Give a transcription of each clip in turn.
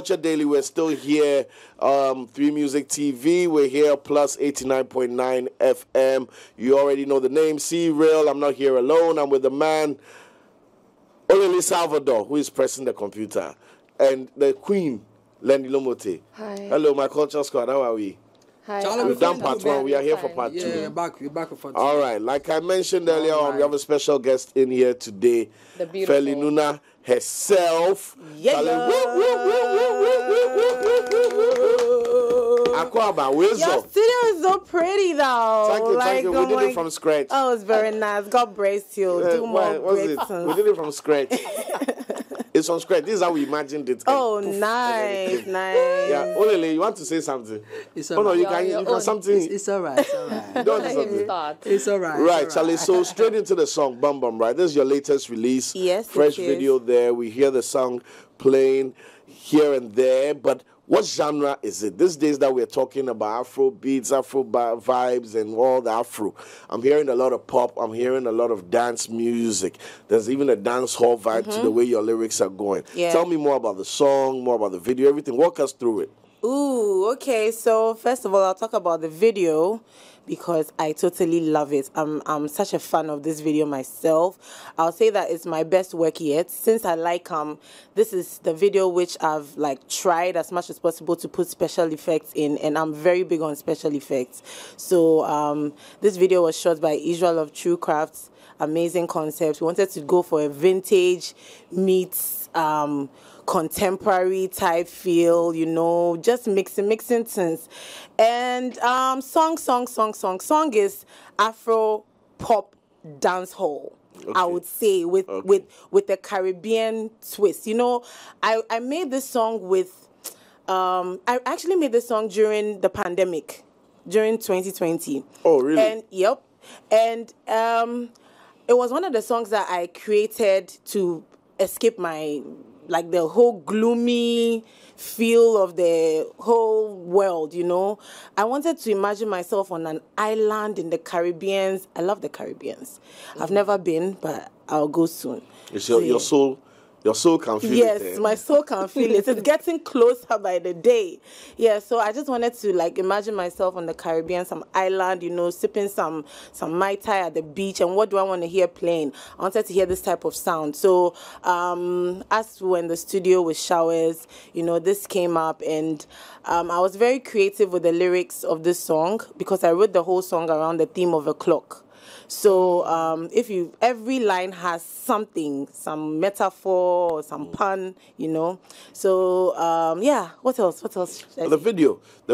Culture Daily. We're still here. 3 Music TV. We're here plus 89.9 FM. You already know the name. C-Real. I'm not here alone. I'm with the man, Olele Salvador, who is pressing the computer. And the Queen, Lenny Lomote. Hi. Hello, my Culture Squad. How are we? Hi. We've done part 1. We are here for part 2. Yeah, we're back for part 2. All right. Like I mentioned earlier on, we have a special guest in here today. The beautiful Feli Nuna herself. Yeah. Your studio is so pretty, though. Thank you. We did it from scratch. Oh, it's very nice. God bless you. Do more great things. We did it from scratch. It's from scratch. This is how we imagined it. Oh, nice. Yeah, Olele, you want to say something? It's all right. Oh, no, you can something. It's all right. It's all right. Don't do something. It's all right. Right, Charlie. So straight into the song, Bum Bum, right? This is your latest release. Yes, fresh video there. We hear the song playing here and there, but what genre is it? These days that we're talking about Afro beats, Afro vibes, and all the Afro. I'm hearing a lot of pop. I'm hearing a lot of dance music. There's even a dance hall vibe to the way your lyrics are going. Yeah. Tell me more about the song, more about the video, everything. Walk us through it. Ooh, okay. So first of all, I'll talk about the video because I totally love it. I'm such a fan of this video myself. I'll say that it's my best work yet. Since I like this is the video which I've tried as much as possible to put special effects in, and I'm very big on special effects. So this video was shot by Israel of True Crafts. Amazing concept. We wanted to go for a vintage meets contemporary type feel, just mixing things. And song is Afro pop dance hall. Okay. I would say with a Caribbean twist. I made this song with I actually made this song during the pandemic, during 2020. Oh, really? And yep. And it was one of the songs that I created to escape my the whole gloomy feel of the whole world, I wanted to imagine myself on an island in the Caribbean. I love the Caribbean. I've never been, but I'll go soon. Your soul can feel it. Yes, my soul can feel it. It's getting closer by the day. Yeah, so I just wanted to imagine myself on the Caribbean, some island, sipping some Mai Tai at the beach. And what do I want to hear playing? I wanted to hear this type of sound. So as we were in the studio with showers, this came up, and I was very creative with the lyrics of this song because I wrote the whole song around the theme of a clock. So every line has something, some metaphor or some pun, So what else? The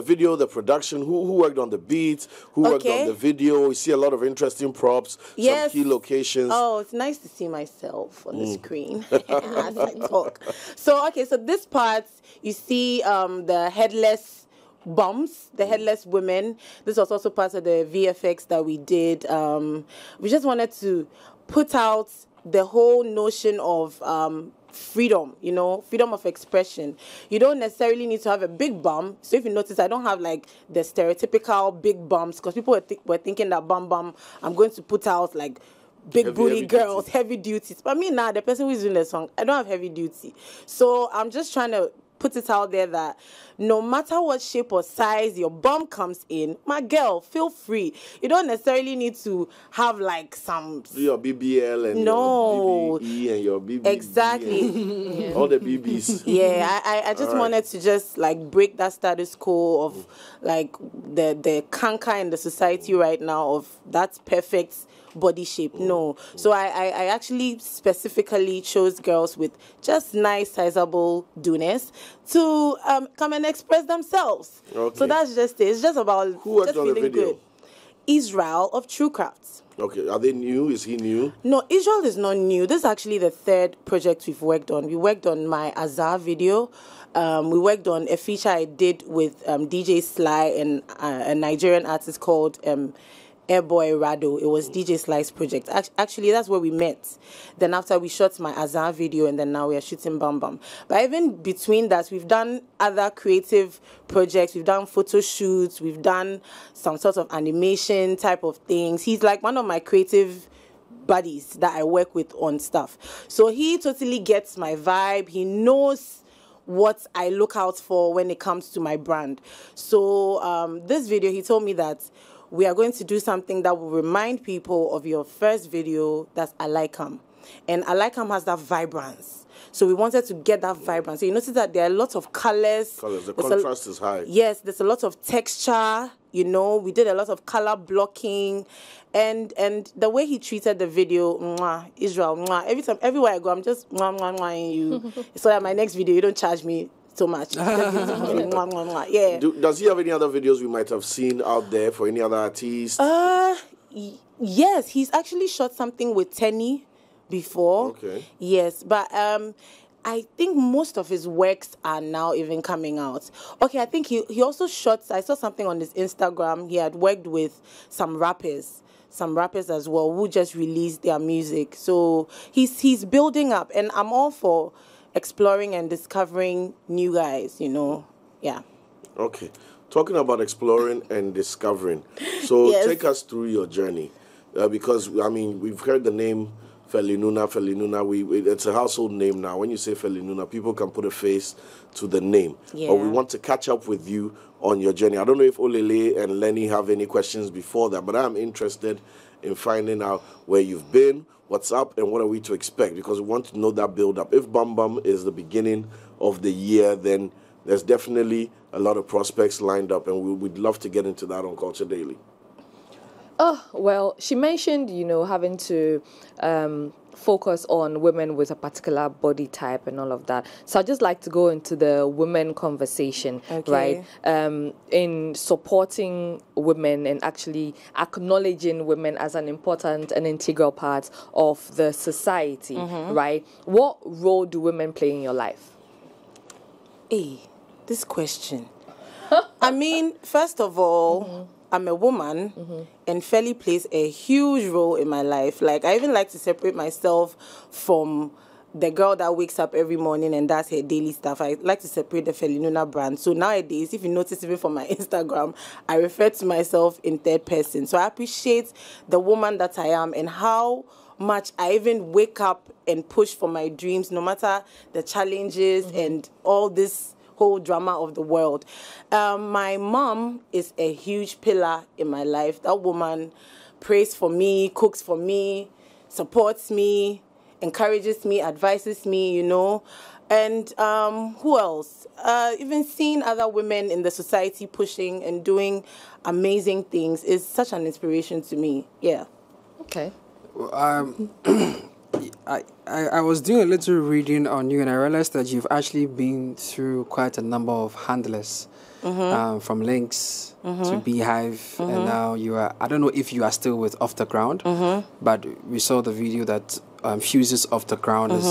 video, the production. Who worked on the beats? Who worked on the video? We see a lot of interesting props. Yes. Some key locations. Oh, it's nice to see myself on the screen as I talk. So this part you see the headless bums, the headless women. This was also part of the VFX that we did. We just wanted to put out the whole notion of freedom, freedom of expression. You don't necessarily need to have a big bum. So if you notice, I don't have the stereotypical big bums because people were thinking that bum, I'm going to put out big booty girls, heavy duties. But me now, the person who's doing the song, I don't have heavy duty. So I'm just trying to put it out there that no matter what shape or size your bum comes in, my girl, feel free. You don't necessarily need to have some... Your BBL and your BBE and your BB. Exactly. All the BBs. Yeah, I just wanted to just break that status quo of the canker in the society right now of that perfect body shape. No. So I actually specifically chose girls with just nice, sizable donors to come and express themselves. Okay. So that's just it. It's just about just feeling good. Israel of True Crafts. Okay. Are they new? Is he new? No, Israel is not new. This is actually the third project we've worked on. We worked on my Azar video. We worked on a feature I did with DJ Sly and a Nigerian artist called Airboy Rado. It was DJ Sly's project. Actually, that's where we met. Then after we shot my Azar video, and then now we are shooting Bam Bam. But even between that, we've done other creative projects. We've done photo shoots. We've done some sort of animation type of things. He's one of my creative buddies that I work with on stuff. So he totally gets my vibe. He knows what I look out for when it comes to my brand. So this video, he told me that we are going to do something that will remind people of your first video, that's Alaikam. And Alaikam has that vibrance. So we wanted to get that vibrance. So you notice that there are lots of colors. The contrast is high. Yes, there's a lot of texture. You know, we did a lot of color blocking. And the way he treated the video, mwah, Israel, mwah, everywhere I go, I'm just mwah, mwah, mwah, you. So that my next video, you don't charge me so much. Yeah. Does he have any other videos we might have seen out there for any other artists? Yes, he's actually shot something with Tenny before. Okay. Yes, but I think most of his works are now even coming out. Okay, I think he also shot, I saw something on his Instagram, he had worked with some rappers as well who just released their music. So he's building up, and I'm all for exploring and discovering new guys, you know. Yeah. Okay. Talking about exploring and discovering. So Yes. Take us through your journey. Because, I mean, we've heard the name Feli Nuna. It's a household name now. When you say Feli Nuna, people can put a face to the name. Yeah. But we want to catch up with you on your journey. I don't know if Olele and Lenny have any questions before that, but I'm interested in finding out where you've been, what's up, and what are we to expect, because we want to know that build-up. If Bam Bam is the beginning of the year, then there's definitely a lot of prospects lined up, and we'd love to get into that on Culture Daily. Oh, well, she mentioned, having to focus on women with a particular body type and all of that. So I'd just like to go into the women conversation, Okay. right? In supporting women and actually acknowledging women as an important and integral part of the society, right? What role do women play in your life? Hey, this question. I mean, first of all, I'm a woman, and Feli plays a huge role in my life. Like, I even like to separate myself from the girl that wakes up every morning and does her daily stuff. I like to separate the Feli Nuna brand. So nowadays, if you notice even from my Instagram, I refer to myself in third person. So I appreciate the woman that I am and how much I even wake up and push for my dreams, no matter the challenges and all this whole drama of the world. My mom is a huge pillar in my life. That woman prays for me, cooks for me, supports me, encourages me, advises me, And who else? Even seeing other women in the society pushing and doing amazing things is such an inspiration to me. Yeah. Okay. I was doing a little reading on you, and I realized that you've actually been through quite a number of handlers, from Lynx to Beehive, and now you are, I don't know if you are still with Off the Ground, but we saw the video that fuses Off the Ground is,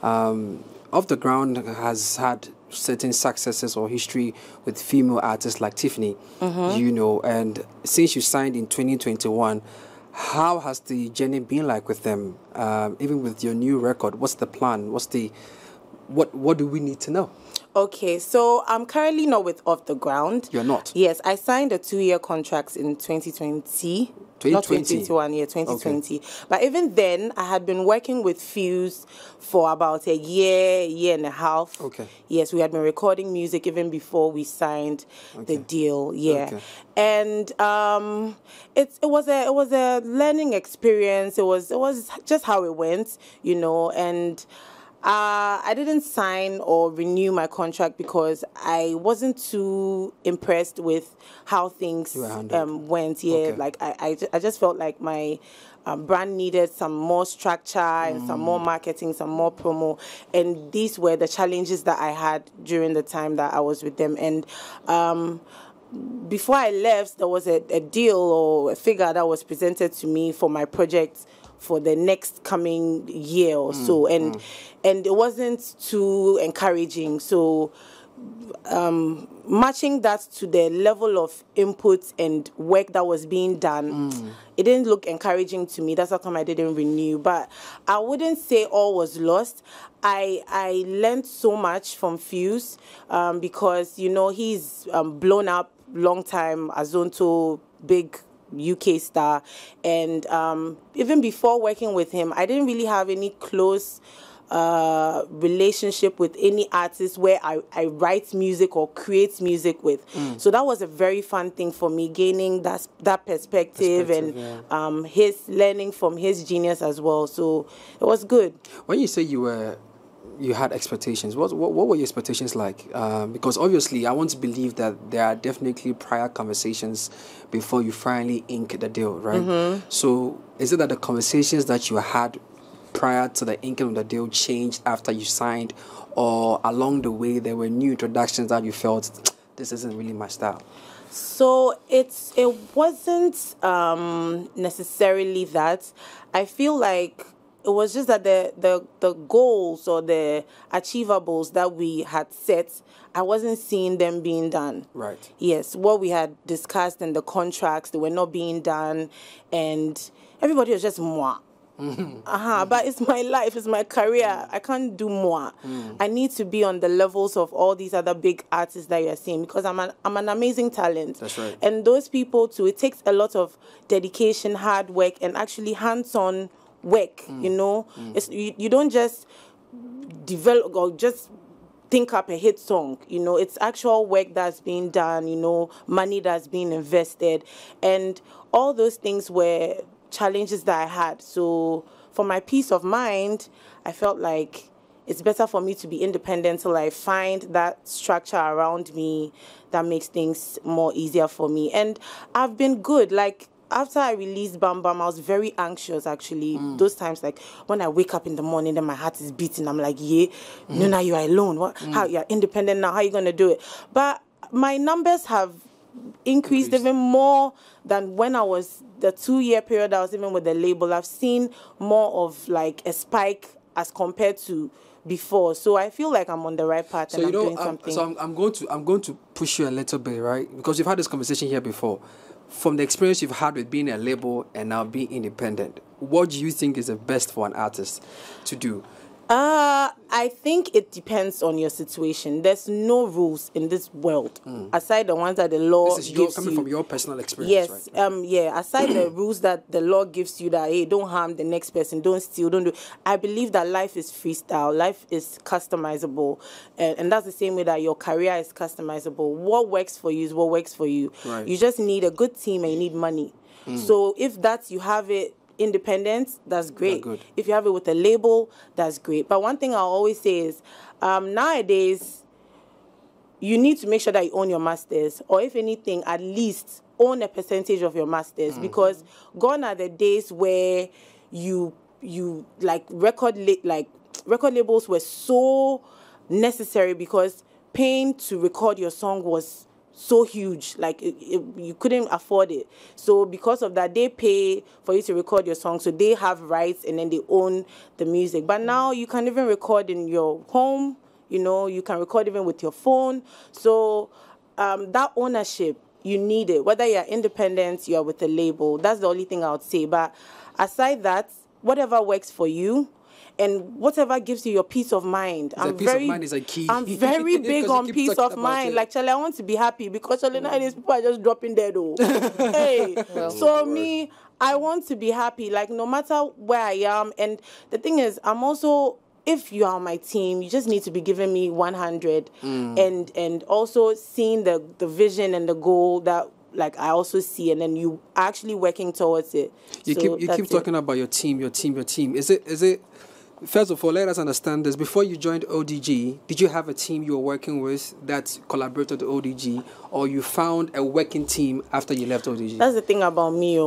Off the Ground has had certain successes or history with female artists like Tiffany, and since you signed in 2021, how has the journey been like with them? Even with your new record, what's the plan? What do we need to know? Okay, so I'm currently not with Off the Ground. You're not? Yes, I signed a 2-year contract in 2020. Not 2021, 2020. Okay. But even then, I had been working with Fuse for about a year and a half. Okay. Yes, we had been recording music even before we signed the deal. Yeah. Okay. And it was a learning experience. It was just how it went, and I didn't sign or renew my contract because I wasn't too impressed with how things went. Yeah, okay. Like I just felt like my brand needed some more structure and some more marketing, some more promo, and these were the challenges that I had during the time that I was with them. And before I left, there was a deal or a figure that was presented to me for my project for the next coming year or so, and it wasn't too encouraging. So matching that to the level of input and work that was being done, it didn't look encouraging to me. That's how come I didn't renew. But I wouldn't say all was lost. I learned so much from Fuse because he's blown up long time, Azonto, big UK star, and even before working with him, I didn't really have any close relationship with any artist where I write music or create music with. So that was a very fun thing for me, gaining that perspective and his learning from his genius as well. So it was good. When you say you had expectations, what were your expectations like? Because obviously I want to believe that there are definitely prior conversations before you finally ink the deal, right? So is it that the conversations that you had prior to the inking of the deal changed after you signed, or along the way there were new introductions that you felt this isn't really my style? So it wasn't necessarily that. I feel like it was just that the goals or the achievables that we had set, I wasn't seeing them being done. Right. Yes, what we had discussed in the contracts, they were not being done, and everybody was just moi. But it's my life, it's my career. I can't do more. I need to be on the levels of all these other big artists that you're seeing, because I'm an amazing talent. That's right. And those people too, it takes a lot of dedication, hard work, and actually hands-on work. You know, it's you don't just develop or just think up a hit song. You know, it's actual work that's being done. You know, money that's being invested, and all those things were challenges that I had. So for my peace of mind, I felt like it's better for me to be independent till I find that structure around me that makes things more easier for me. And I've been good. Like, after I released Bam Bam, I was very anxious, actually. Those times, like, when I wake up in the morning, then my heart is beating. I'm like, Nuna, you're alone. What? How? You're independent now. How are you going to do it? But my numbers have increased even more than when I was, the 2-year period I was even with the label. I've seen more of like a spike as compared to before. So I feel like I'm on the right path, and I'm doing something. So I'm going to push you a little bit, right? Because you've had this conversation here before. From the experience you've had with being a label and now being independent, what do you think is the best for an artist to do? I think it depends on your situation. There's no rules in this world aside the ones that the law This is gives coming you. from your personal experience, Yes, right? aside the rules that the law gives you, that hey, don't harm the next person, don't steal, don't do. I believe that life is freestyle, life is customizable, and that's the same way that your career is customizable. What works for you is what works for you. Right. You just need a good team and you need money. So if that's, you have it independent, that's great. Good. If you have it with a label, that's great. But one thing I always say is, nowadays, you need to make sure that you own your masters, or if anything, at least own a percentage of your masters, because gone are the days where you like record labels were so necessary, because paying to record your song was so huge, like you couldn't afford it. So because of that, they pay for you to record your song, so they have rights and then they own the music. But now you can even record in your home, you know, you can record even with your phone. So that ownership, you need it, whether you're independent, you're with a label. That's the only thing I would say. But aside that, whatever works for you, and whatever gives you your peace of mind. Peace of mind is a key. I'm very big on peace of mind. Like, Charlie, I want to be happy, because Charlie, nowadays people are just dropping dead. Hey, so me, I want to be happy. Like, no matter where I am. And the thing is, I'm also, if you are on my team, you just need to be giving me 100, and also seeing the vision and the goal that, like, I also see, and then you actually working towards it. You keep talking about your team. Is it? First of all, let us understand this. Before you joined ODG, did you have a team you were working with that collaborated with ODG, or you found a working team after you left ODG? That's the thing about me.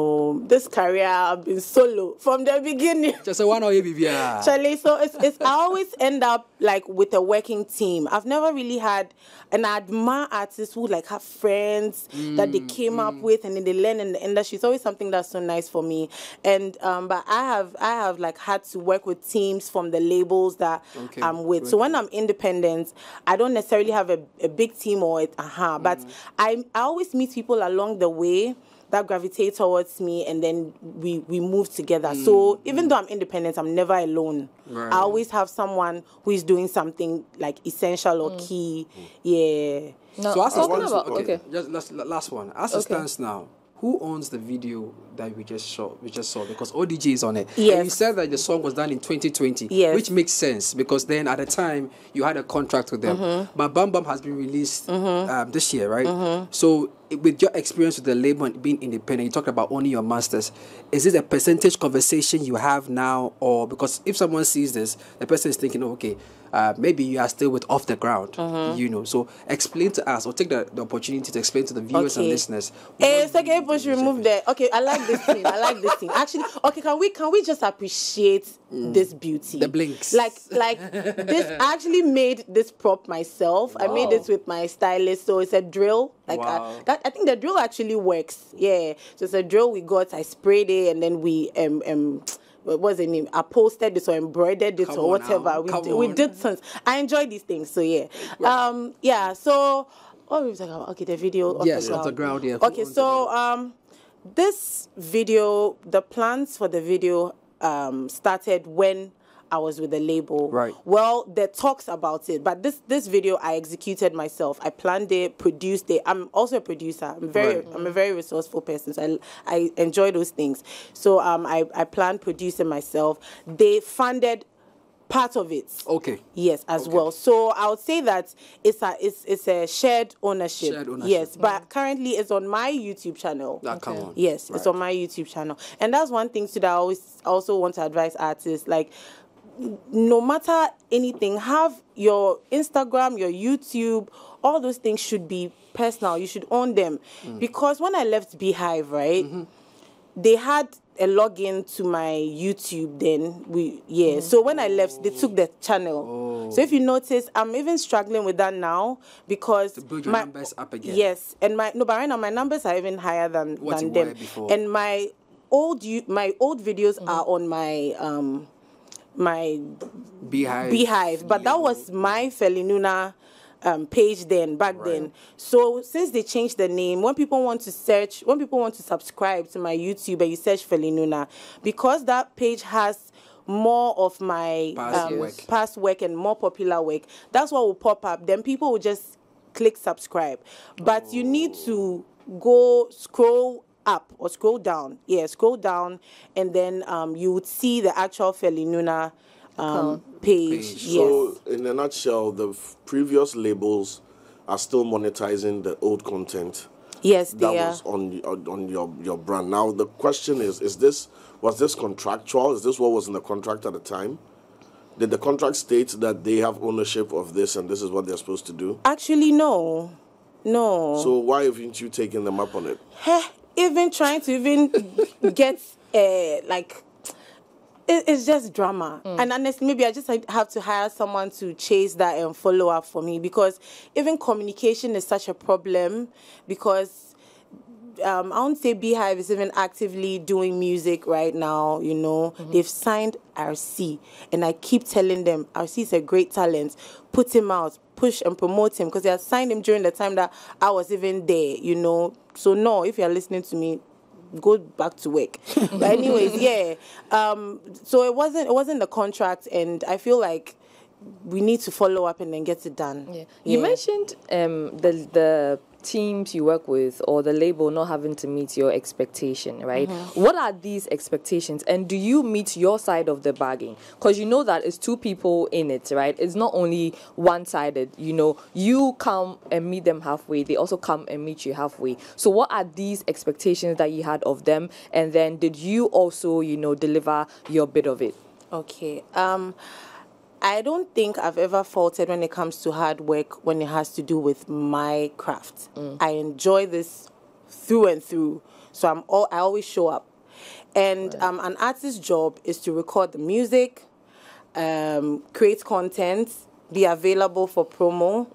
This career, I've been solo from the beginning. Just a one or Charlie, so it's I always end up like with a working team. I've never really had, and I admire artists who like have friends that they came up with, and then they learn in the industry. It's always something that's so nice for me. And but I have like had to work with teams from the labels that I'm with. So when I'm independent, I don't necessarily have a big team or but I always meet people along the way that gravitate towards me, and then we move together. So even though I'm independent, I'm never alone. Right. I always have someone who is doing something like essential or key. Yeah. No, so as talking about just last one. As it stands now, who owns the video that we just saw? Because ODG is on it. Yes. And you said that the song was done in 2020. Yes. Which makes sense because then at the time you had a contract with them. Mm-hmm. But Bam Bam has been released this year, right? So with your experience with the label and being independent, you talked about owning your masters. Is this a percentage conversation you have now, or because if someone sees this, the person is thinking, oh, okay, maybe you are still with Off the Ground, So explain to us, or take the opportunity to explain to the viewers and listeners. It's okay, push remove the. Okay, I like this thing. Actually, okay, can we just appreciate this beauty? The blinks. Like this. I actually made this prop myself. I made it with my stylist, so it's a drill. I think the drill actually works. Yeah, so it's a drill we got. I sprayed it, and then we what was the name? I posted this or embroidered it or whatever. We did since. I enjoy these things, so yeah. So what were we talking about? Okay, the video. Off the ground. Yeah. Okay, so this video, the plans for the video started when I was with the label. Right. Well, there talks about it, but this video I executed myself. I planned it, produced it. I'm also a producer. I'm a very resourceful person, so I enjoy those things. So I planned, produced it myself. They funded part of it. Okay. Yes, as well. So I would say that it's a shared ownership. Yes, but currently it's on my YouTube channel. Come on. Yes, it's on my YouTube channel, and that's one thing too that I always also want to advise artists, like, no matter anything, have your Instagram, your YouTube, all those things should be personal. You should own them. Because when I left Beehive, right, they had a login to my YouTube then. So when I left, they took the channel. So if you notice, I'm even struggling with that now because to build your numbers up again. Yes, and but right now my numbers are even higher than them. Before. And my old videos are on my Beehive, but that was my Feli Nuna page back then. So since they changed the name, when people want to subscribe to my YouTube and you search Feli Nuna, because that page has more of my past work and more popular work, that's what will pop up. Then people will just click subscribe. But you need to go scroll up or scroll down. Scroll down, and then you would see the actual Feli Nuna page. Yes. So, in a nutshell, the previous labels are still monetizing the old content. Yes, they are. Was on your brand. Now, the question was this contractual? Is this what was in the contract at the time? Did the contract state that they have ownership of this and this is what they're supposed to do? Actually, no. So why haven't you taken them up on it? Even trying to get it's just drama. And honestly, maybe I just have to hire someone to chase that and follow up for me, because even communication is such a problem. Because I won't say Beehive is even actively doing music right now, They've signed RC, and I keep telling them, RC is a great talent, put him out, push and promote him, because they had signed him during the time that I was even there, So no, if you're listening to me, go back to work. But anyways, so it wasn't the contract, and I feel like we need to follow up and then get it done. You mentioned the teams you work with or the label not having to meet your expectation, right? What are these expectations, and do you meet your side of the bargain? Because you know that it's two people in it, right? It's not only one-sided. You come and meet them halfway, they also come and meet you halfway. So what are these expectations that you had of them, and then did you also deliver your bit of it? Okay. I don't think I've ever faulted when it comes to hard work when it has to do with my craft. I enjoy this through and through, so I always show up. And an artist's job is to record the music, create content, be available for promo,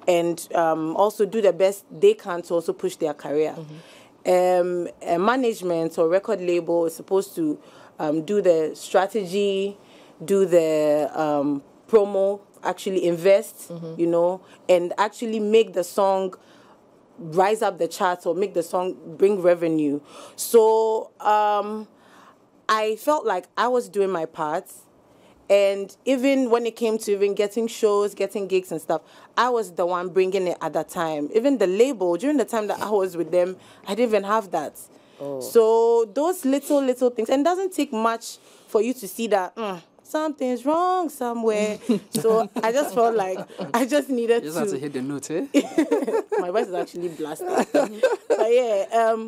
and also do the best they can to also push their career. A management or record label is supposed to do the strategy, do the promo, actually invest, and actually make the song rise up the charts or make the song bring revenue. So I felt like I was doing my part, And even when it came to even getting shows, getting gigs and stuff, I was the one bringing it at that time. Even the label, during the time that I was with them, I didn't even have that. So those little things, and it doesn't take much for you to see that something's wrong somewhere. So I just felt like I just needed You just have to hit the note, eh? My voice is actually blasted. But yeah,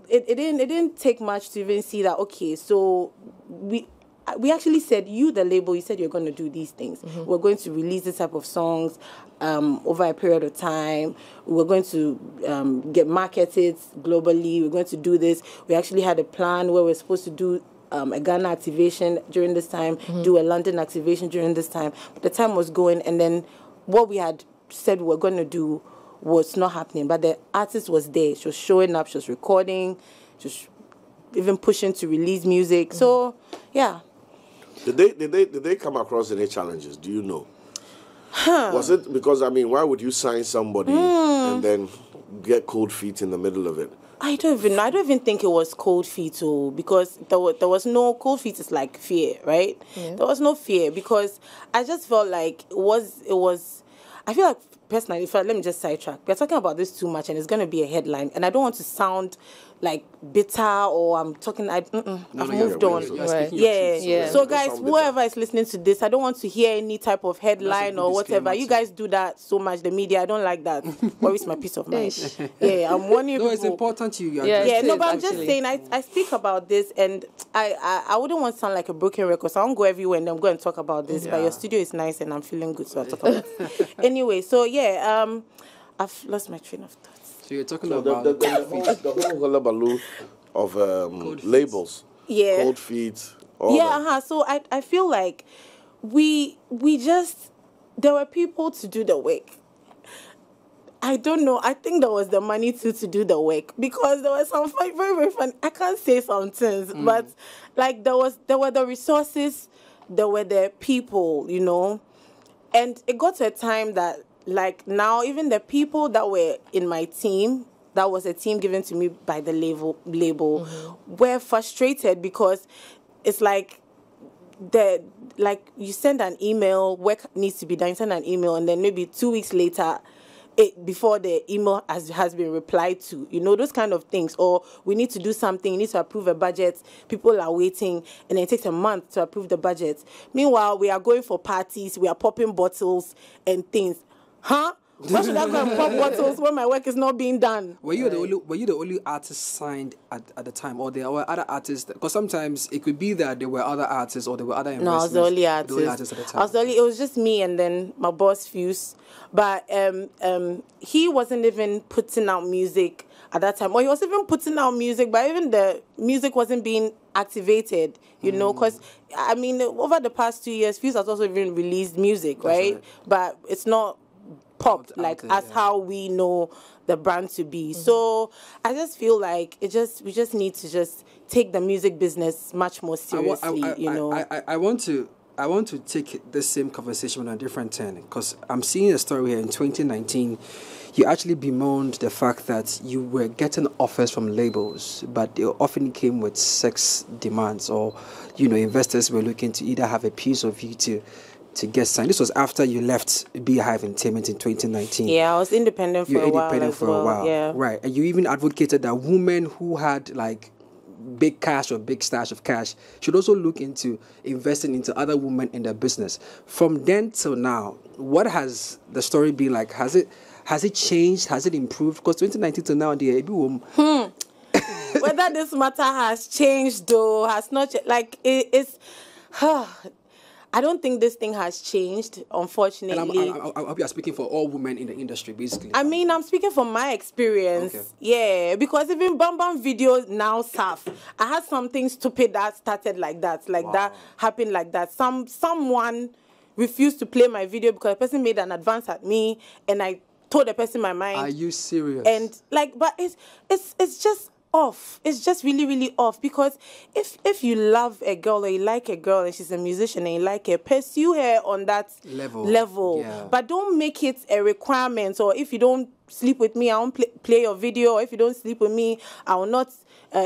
it didn't take much to even see that. Okay, so we actually said, you, the label, you said you're going to do these things. We're going to release this type of songs over a period of time. We're going to get marketed globally. We're going to do this. We actually had a plan where we're supposed to do a Ghana activation during this time, do a London activation during this time. But the time was going, and then what we had said we were going to do was not happening. But the artist was there. She was showing up. She was recording. She was even pushing to release music. So, yeah. Did they come across any challenges? Do you know? Was it because, I mean, why would you sign somebody and then get cold feet in the middle of it? I don't even think it was cold feet, because there was no cold feet. Is like fear, right? Yeah. There was no fear because I just felt like it was. I feel like personally, let me just sidetrack. We're talking about this too much, and it's going to be a headline, and I don't want to sound like bitter or I'm talking. I've moved on. Right. Yeah. So guys, whoever is listening to this, I don't want to hear any type of headline or whatever. You guys do that so much. The media, I don't like that. Worries my peace of mind. Yeah, I'm warning you. No, it's important to you. But I'm just saying. I speak about this, and I wouldn't want to sound like a broken record. So I won't go everywhere and I'm going to talk about this. But your studio is nice, and I'm feeling good, so I'll talk about it. Anyway, so yeah, I've lost my train of thought. So you're talking about the whole hullabaloo of labels. Yeah. Cold feet. That. So I feel like we just, there were people to do the work. I don't know. I think there was the money to do the work, because there was some very, very fun. I can't say some things, but like there were the resources, there were the people, and it got to a time that, like, now even the people that were in my team, that was a team given to me by the label, were frustrated, because it's like you send an email, work needs to be done, you send an email, and then maybe 2 weeks later, before the email has been replied to, those kind of things. Or we need to do something, you need to approve a budget, people are waiting, and then it takes a month to approve the budget. Meanwhile, we are going for parties, we are popping bottles and things. Huh? Why should I go and pop bottles when my work is not being done? Were you the only artist signed at the time, or there were other artists? Because sometimes it could be that there were other artists or there were other investments. No, I was the only artist. The only artist at the time. It was just me and then my boss Fuse. But he wasn't even putting out music at that time. Or he was even putting out music, but even the music wasn't being activated, because, I mean, over the past 2 years, Fuse has also even released music, right? But it's not pop how we know the brand to be. So I just feel like we just need to just take the music business much more seriously. I want to take the same conversation on a different turn, because I'm seeing a story here in 2019. You actually bemoaned the fact that you were getting offers from labels, but they often came with sex demands, or investors were looking to either have a piece of you to get signed. This was after you left Beehive Entertainment in 2019. Yeah, I was independent for a while. Yeah. Right. And you even advocated that women who had like big cash or big stash of cash should also look into investing into other women in their business. From then till now, what has the story been like? Has it changed? Has it improved? Because 2019 till now, whether this matter has changed though, has not, it's I don't think this thing has changed, unfortunately. And I hope you're speaking for all women in the industry, basically. I mean, I'm speaking from my experience. Okay. Yeah, because even Bam Bam videos now surf. I had something stupid that started like that. That happened like that. Someone refused to play my video because the person made an advance at me, and I told the person my mind. Are you serious? And but it's just off. It's just really, really off, because if you love a girl or you like a girl and she's a musician and you like her, pursue her on that level. Yeah. But don't make it a requirement. Or if you don't sleep with me, I won't play your video. Or if you don't sleep with me, I will not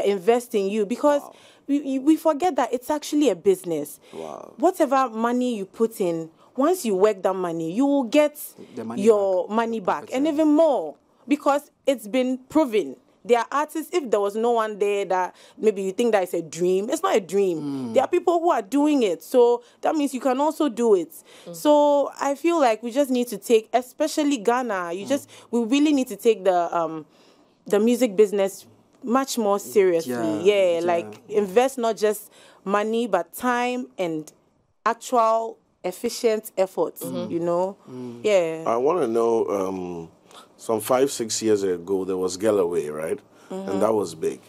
invest in you, because we forget that it's actually a business. Wow. Whatever money you put in, once you work that money, you will get money back, and even more, because it's been proven. There are artists, if there was no one there that maybe you think that it's a dream, it's not a dream. There are people who are doing it. So that means you can also do it. So I feel like we just need to take, especially Ghana, we really need to take the music business much more seriously. Like invest not just money, but time and actual efficient efforts, you know? Yeah. I want to know, some 5-6 years ago, there was Galloway, right? And that was big.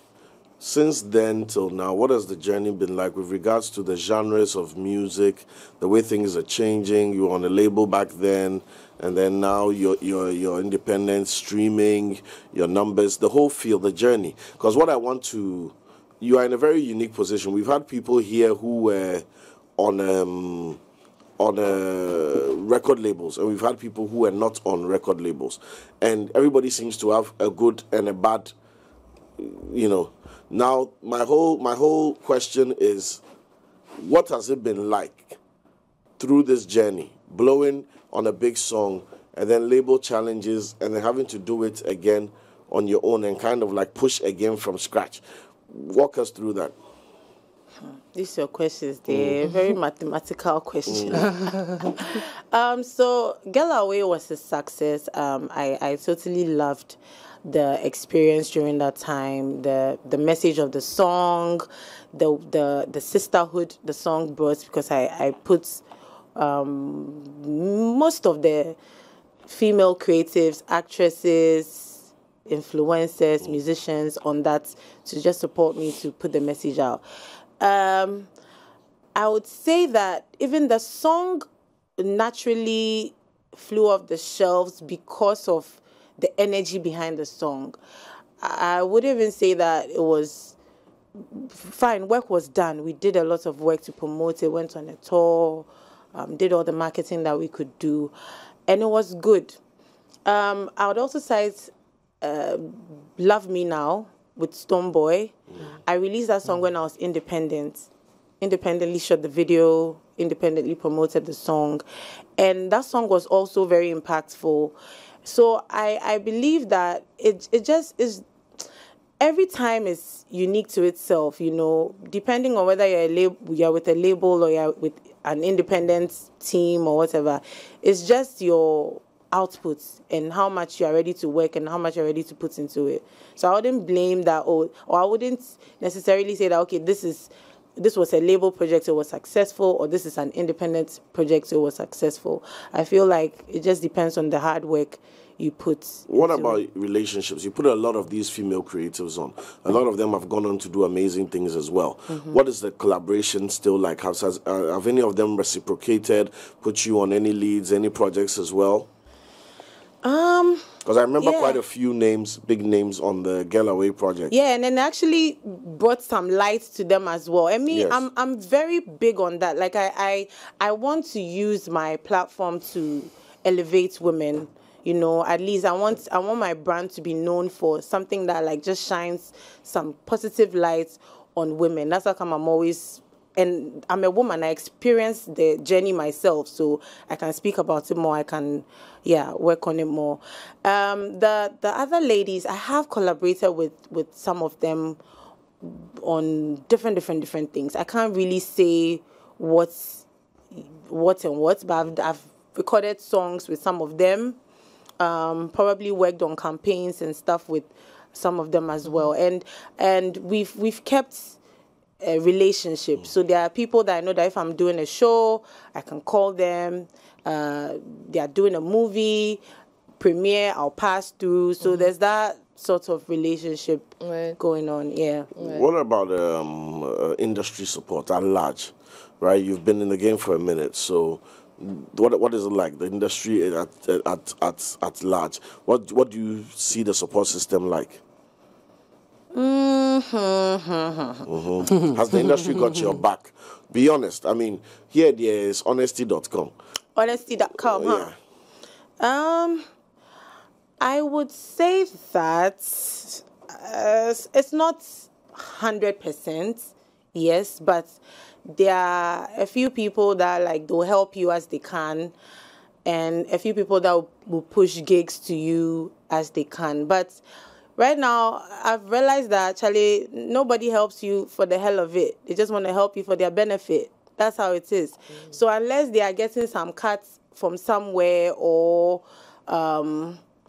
Since then till now, what has the journey been like with regards to the genres of music, the way things are changing? You were on a label back then, and then now you're independent, streaming, your numbers, the whole field, the journey. Because you are in a very unique position. We've had people here who were on record labels, and we've had people who are not on record labels, and everybody seems to have a good and a bad, Now my whole question is, what has it been like through this journey, blowing on a big song and then label challenges and then having to do it again on your own and kind of like push again from scratch? Walk us through that. These are your questions. They're very mathematical questions. So Galloway was a success. I totally loved the experience during that time. The message of the song, the sisterhood the song brought, because I put most of the female creatives, actresses, influencers, musicians on that to just support me to put the message out. I would say that even the song naturally flew off the shelves because of the energy behind the song. I would even say that it was fine. Work was done. We did a lot of work to promote it, went on a tour, did all the marketing that we could do, and it was good. I would also cite Love Me Now with Stonebwoy. I released that song when I was independently shot the video, independently promoted the song, and that song was also very impactful. So I believe that it just is, every time is unique to itself, depending on whether you're with a label or you're with an independent team or whatever. It's just your outputs and how much you're ready to work and how much you're ready to put into it. So I wouldn't blame that, or I wouldn't necessarily say that, okay, this was a label project, it was successful, or this is an independent project, it was successful. I feel like it just depends on the hard work you put. What about relationships? You put a lot of these female creatives on. A lot of them have gone on to do amazing things as well. What is the collaboration still like? Have any of them reciprocated, put you on any leads, any projects as well? Because I remember quite a few big names on the Galloway project. Yeah, and then actually brought some light to them as well. I mean, Yes. I'm very big on that. Like I want to use my platform to elevate women. At least I want my brand to be known for something that like just shines some positive light on women. That's how come I'm always. And I'm a woman. I experienced the journey myself, so I can speak about it more. I can, work on it more. The other ladies, I have collaborated with some of them on different things. I can't really say what, but I've recorded songs with some of them. Probably worked on campaigns and stuff with some of them as well. And we've kept a relationship. So there are people that I know that if I'm doing a show, I can call them. They are doing a movie premiere, I'll pass through. So there's that sort of relationship going on. Yeah. What about industry support at large? Right, you've been in the game for a minute, so what is it like, the industry at large? What do you see the support system like? Has the industry got your back? Be honest. I mean, here there is honesty.com. Honesty.com, huh? Yeah. I would say that it's not 100%, yes, but there are a few people that like they'll help you as they can, and a few people that will push gigs to you as they can. But right now, I've realized that actually nobody helps you for the hell of it. They just want to help you for their benefit. That's how it is. So unless they are getting some cuts from somewhere or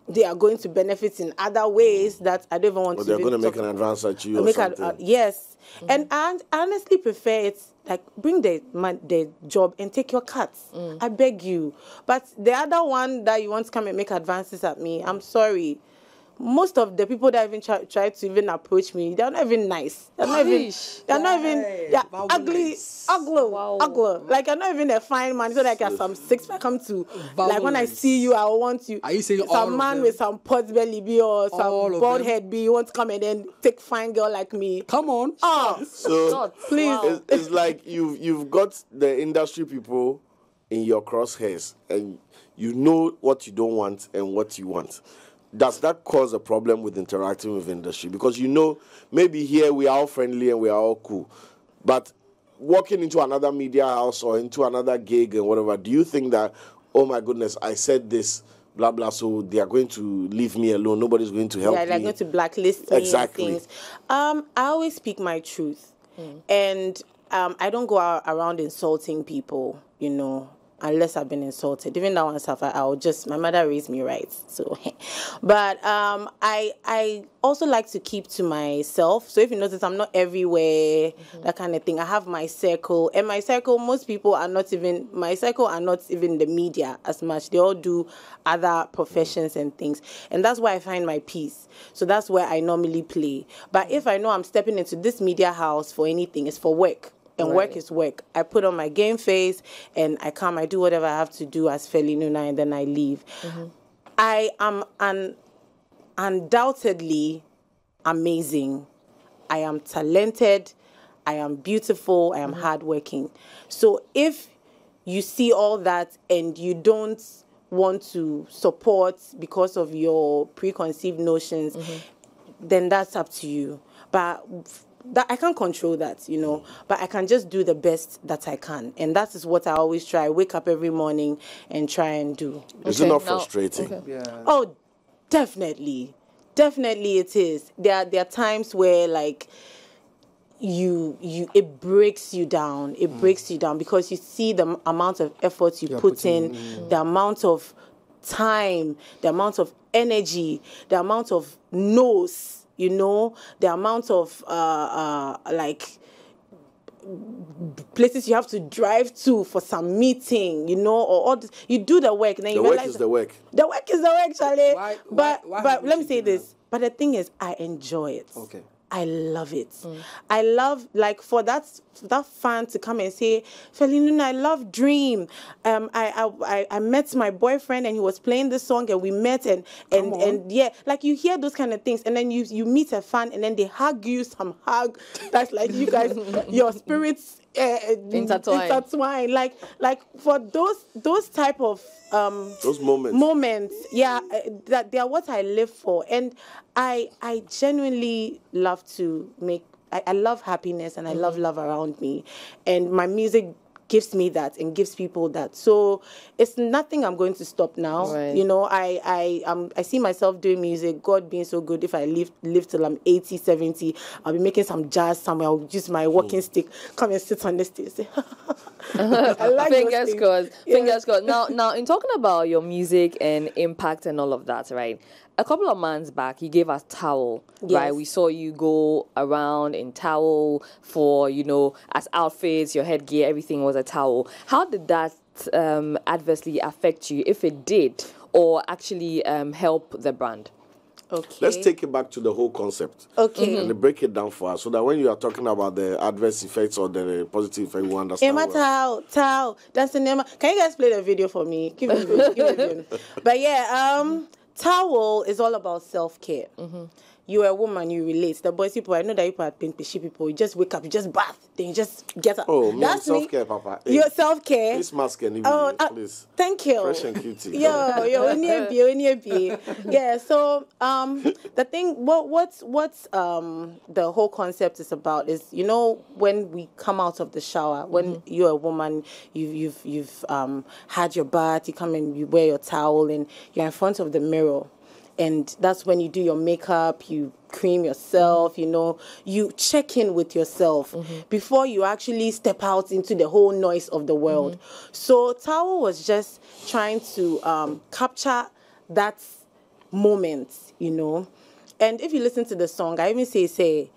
they are going to benefit in other ways that I don't even want to. They're going to make an advance at you or something. Yes. And I honestly prefer it, like, bring the job and take your cuts. I beg you. But the other one that you want to come and make advances at me, I'm sorry. Most of the people that even try to even approach me, they're not even nice. They're ugly, ugly. Like, I'm not even a fine man. So like, some six pack come to, like, when I see you, I want you. Are you saying some man with some pot belly be or some bald head be, you want to come and then take fine girl like me? Come on. So please. Wow. It's like you've got the industry people in your crosshairs, and you know what you don't want and what you want. Does that cause a problem with interacting with industry? Because you know, maybe here we are all friendly and we are all cool, but walking into another media house or into another gig and whatever, do you think that, oh my goodness, I said this, blah, blah, so they are going to leave me alone, nobody's going to help me? Yeah, they're going to blacklist me. Exactly. And things. I always speak my truth. And I don't go around insulting people, you know, unless I've been insulted. Even that one stuff, my mother raised me right. So, but I also like to keep to myself. So if you notice, I'm not everywhere, that kind of thing. I have my circle. And my circle, most people are not even the media as much. They all do other professions and things. And that's where I find my peace. So that's where I normally play. But if I know I'm stepping into this media house for anything, it's for work. And work is work. I put on my game face and I come, I do whatever I have to do as Feli Nuna, and then I leave. I am undoubtedly amazing. I am talented. I am beautiful. I am hardworking. So if you see all that and you don't want to support because of your preconceived notions, then that's up to you. But that I can't control that, you know, but I can just do the best that I can. And that is what I always try. Wake up every morning and try and do. Is it not frustrating? Yeah. Oh, definitely. Definitely it is. There are times where, like, it breaks you down. It breaks you down because you see the amount of effort you put in, the amount of time, the amount of energy, the amount of no's. You know, the amount of, like, places you have to drive to for some meeting, you know, or this. You do the work. And then you realize work is the work. The work is the work, Charlie. Why But let me say this. But the thing is, I enjoy it. Okay. I love it. I love, like, for that fan to come and say, Feli Nuna, I love Dream. I met my boyfriend and he was playing this song and we met and yeah, like, you hear those kind of things and then you meet a fan and then they hug you some hug. That's like, you guys, your spirits intertwine. Like for those type of those moments, yeah, that they are what I live for. And I genuinely love to make, I love happiness and I love love around me. And my music gives me that and gives people that. So it's nothing I'm going to stop now. Right. You know, I see myself doing music, God being so good. If I live till I'm 80, 70, I'll be making some jazz somewhere. I'll use my walking stick, come and sit on the stage. Say, I like Fingers crossed. Yeah. Fingers crossed. Now, in talking about your music and impact and all of that, right? A couple of months back, you gave us towel, right? We saw you go around in towel for, you know, as outfits, your headgear, everything was a towel. How did that adversely affect you, if it did, or actually help the brand? Okay. Let's take it back to the whole concept. Okay. And break it down for us so that when you are talking about the adverse effects or the positive effect, we understand. Emma Towel. That's the name. Can you guys play the video for me? Give me a video. But yeah, towel is all about self-care. you're a woman, you relate. The boys people, I know that you are pishy people. You just wake up, you just bath, then you just get up. Oh, that's self-care, Papa. Your self-care. Face mask and please. Thank you. Fresh and cutie. Yo, yeah. So, the thing, what's the whole concept is about is, you know, when we come out of the shower, when you're a woman, you've had your bath, you come and you wear your towel, and you're in front of the mirror. And that's when you do your makeup, you cream yourself, you know, you check in with yourself before you actually step out into the whole noise of the world. So Towel was just trying to capture that moment, you know. And if you listen to the song, I even say,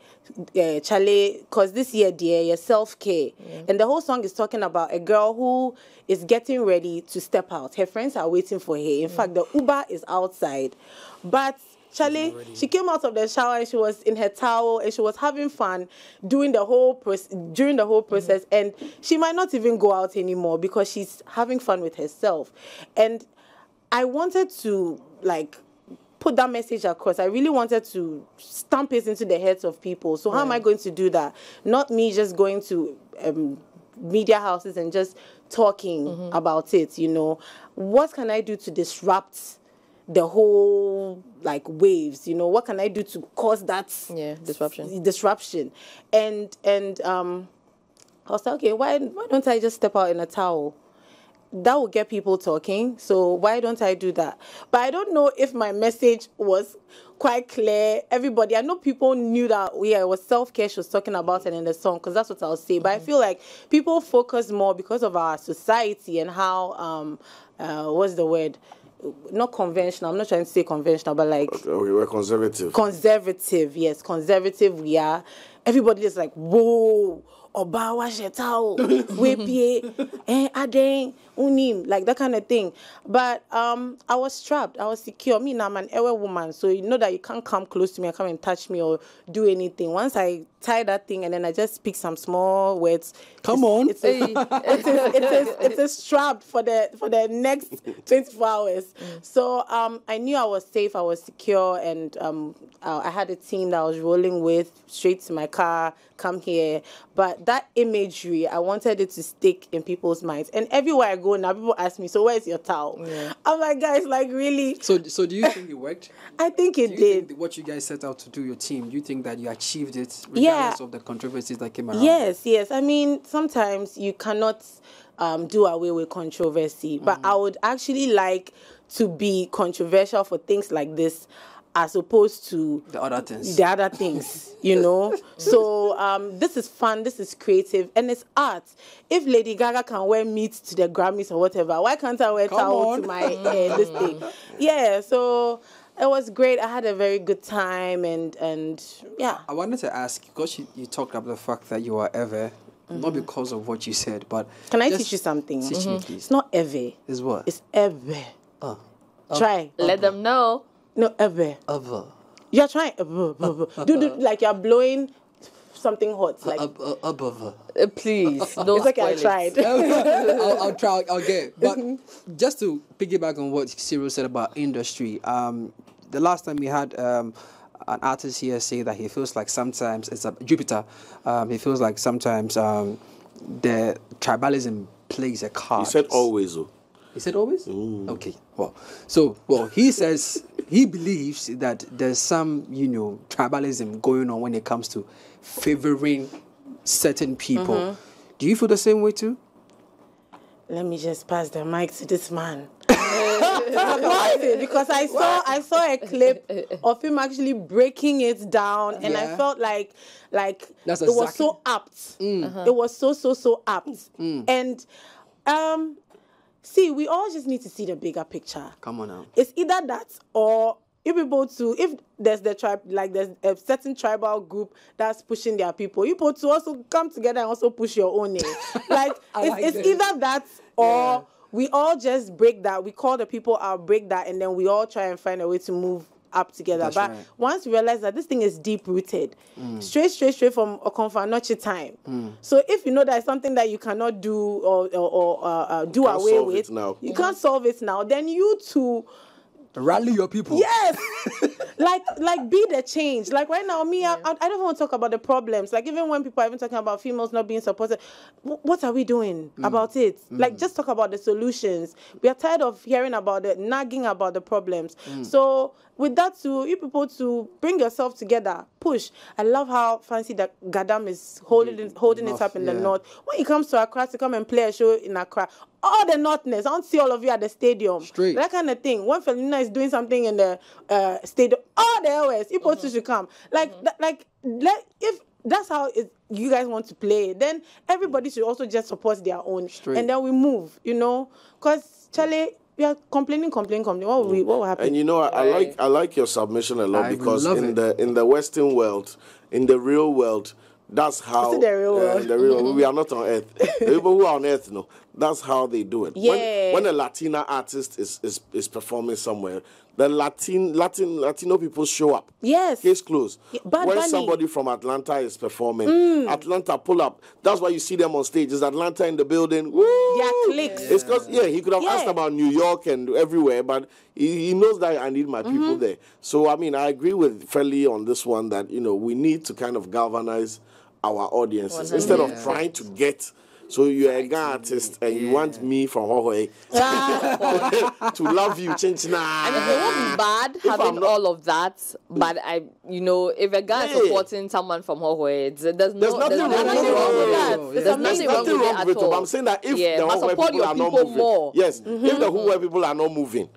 Chale, because this year, dear, your self-care. And the whole song is talking about a girl who is getting ready to step out. Her friends are waiting for her. In fact, the Uber is outside. But Chale, she came out of the shower and she was in her towel and she was having fun during the whole process. And she might not even go out anymore because she's having fun with herself. And I wanted to, like, put that message across. I really wanted to stamp it into the heads of people. So how am I going to do that? Not me just going to media houses and just talking about it, you know. What can I do to disrupt the whole, like, waves, you know? What can I do to cause that disruption? And I was like, okay, why don't I just step out in a towel? That will get people talking, so why don't I do that? But I don't know if my message was quite clear. Everybody, I know people knew that, it was self-care she was talking about it in the song, because that's what I'll say. But I feel like people focus more because of our society and how, what's the word? Not conventional. I'm not trying to say conventional, but like... Okay, we're conservative. Conservative, yes. Conservative we are. Everybody is like, whoa, Oba wash your towel, wepie, adeng, unim, like that kind of thing. But I was trapped. I was secure. Me, now I'm an ewe woman, so you know that you can't come close to me and come and touch me or do anything. Once I tie that thing and then I just speak some small words. It is trapped for the next 24 hours. So I knew I was safe. I was secure, and I had a team that I was rolling with, straight to my car, come here. But that imagery, I wanted it to stick in people's minds. And everywhere I go now, people ask me, so where's your towel? Yeah. I'm like, guys, like, really? So do you think it worked? I think it did. Think what you guys set out to do, your team, do you think that you achieved it regardless of the controversies that came around? Yes. I mean, sometimes you cannot do away with controversy. But I would actually like to be controversial for things like this, as opposed to the other things, you know. So this is fun, this is creative, and it's art. If Lady Gaga can wear meat to the Grammys or whatever, why can't I wear towel to my this thing? Yeah, so it was great. I had a very good time, and yeah. I wanted to ask, because you talked about the fact that you are ever, not because of what you said, but... Can I teach you something? Teach me, please. It's not ever. It's what? It's ever. Try. Let them know. No, ever. You're trying. Do like you're blowing something hot. Like please, don't it's okay, I tried. I'll try. I'll get it. But just to piggyback on what Cyril said about industry, the last time we had an artist here say that he feels like sometimes it's a Jupiter. He feels like sometimes the tribalism plays a card. He said always, though. He said always? Okay. Well, he says he believes that there's some, tribalism going on when it comes to favoring certain people. Do you feel the same way too? Let me just pass the mic to this man. Because I saw a clip of him actually breaking it down, and I felt like was so apt. It was so apt. And see, we all just need to see the bigger picture. Come on now. It's either that, or you people too, if there's the tribe, like there's a certain tribal group that's pushing their people, you people to also come together and also push your own name. Like, it's either that, or we all just break that. We call the people out, break that, and then we all try and find a way to move up together. But once we realize that this thing is deep rooted, straight from Okonfa-Nochi time. So if you know that it's something that you cannot do or do away with, you can't solve it now. Then you too Rally your people. Yes. like be the change. Like right now, me, I don't want to talk about the problems. Like even when people are even talking about females not being supported, what are we doing about it? Like just talk about the solutions. We are tired of hearing about the nagging about the problems. So with that too, you people to bring yourself together, push. I love how fancy that Gadam is holding it up in the north. When it comes to Accra to come and play a show in Accra, all the northness, I want to see all of you at the stadium. Straight. That kind of thing. When Feli Nuna is doing something in the stadium, all the LS, people should come. If that's how you guys want to play it, then everybody should also just support their own. Straight. And then we move, Because, Charlie, we are complaining. What will happen? And I like your submission a lot because in the Western world, in the real world, that's how the real world. We are not on earth. The people who are on earth, that's how they do it. Yeah. When a Latina artist is performing somewhere, the Latino people show up. Yes. Case closed. Yeah, Bad when Bunny. somebody from Atlanta is performing, Atlanta pull up. That's why you see them on stage. Is Atlanta in the building? Woo! Yeah, clicks. It's because he could have asked about New York and everywhere, but he knows that I need my people there. So I agree with Feli on this one that we need to kind of galvanize our audiences instead of trying to get. So you're a guy artist and you want me from Hawaii to love you, Chinchina. I mean, it won't be bad having all of that, but if a guy is supporting someone from Hawaii, there's nothing wrong with that. There's nothing wrong with it at all. But I'm saying that if the Hawaii people are not moving, if the Hawaii people are not moving,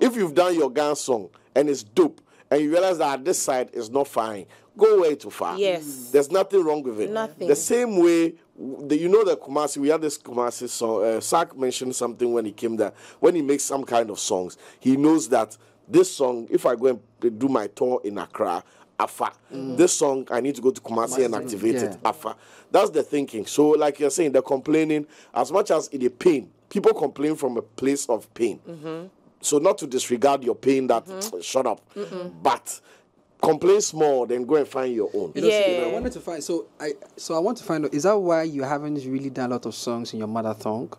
if you've done your Gan song and it's dope, and you realize that this side is not fine, go way too far. Yes. There's nothing wrong with it. Nothing. The same way, the Kumasi, we had this Kumasi song, Sak mentioned something when he came there. When he makes some kind of songs, he knows that this song, if I go and do my tour in Accra, Afa. This song, I need to go to Kumasi and activate it, Afa. That's the thinking. So, like you're saying, they're complaining, as much as it is pain, people complain from a place of pain. So not to disregard your pain, that shut up, but complain small, then go and find your own. I wanted to find. So I want to find out. Is that why you haven't really done a lot of songs in your mother tongue?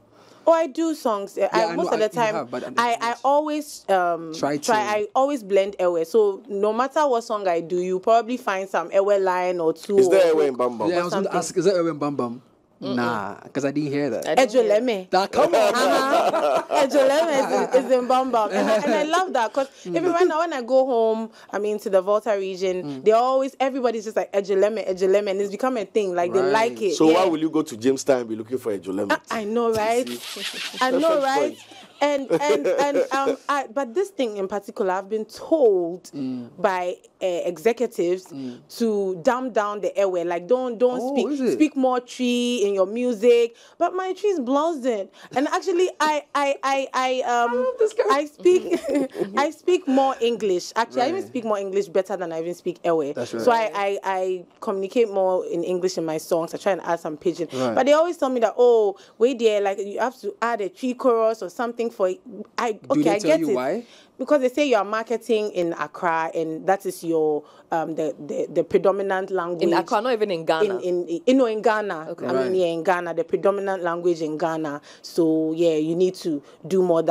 Oh, I do songs. Most of the time, I always try. I always blend Ewe. So no matter what song I do, you probably find some Ewe line or two. Is there Ewe in Bam Bam? Yeah, I was going to ask. Is there Ewe in Bam Bam? Nah, because I didn't hear that. Ejoleme. Come on. Ejoleme is in Bam Bam. And I love that because even right now when I go home, to the Volta region, everybody's just like Ejoleme, and it's become a thing. Like they like it. So why will you go to Jamestown and be looking for Ejoleme? I know, right? I know, right? But this thing in particular, I've been told by executives to dumb down the airway. Like don't speak more tree in your music. But my tree is blowing, and actually I speak more English. Actually, I even speak more English better than I even speak airway. That's right. So I communicate more in English in my songs. I try and add some pidgin. Right. But they always tell me that wait there, like you have to add a tree chorus or something for I get it. Why? Because they say you are marketing in Accra and that is your the predominant language in Accra, not even in Ghana. In Ghana. Okay. In Ghana, the predominant language in Ghana. So you need to do more of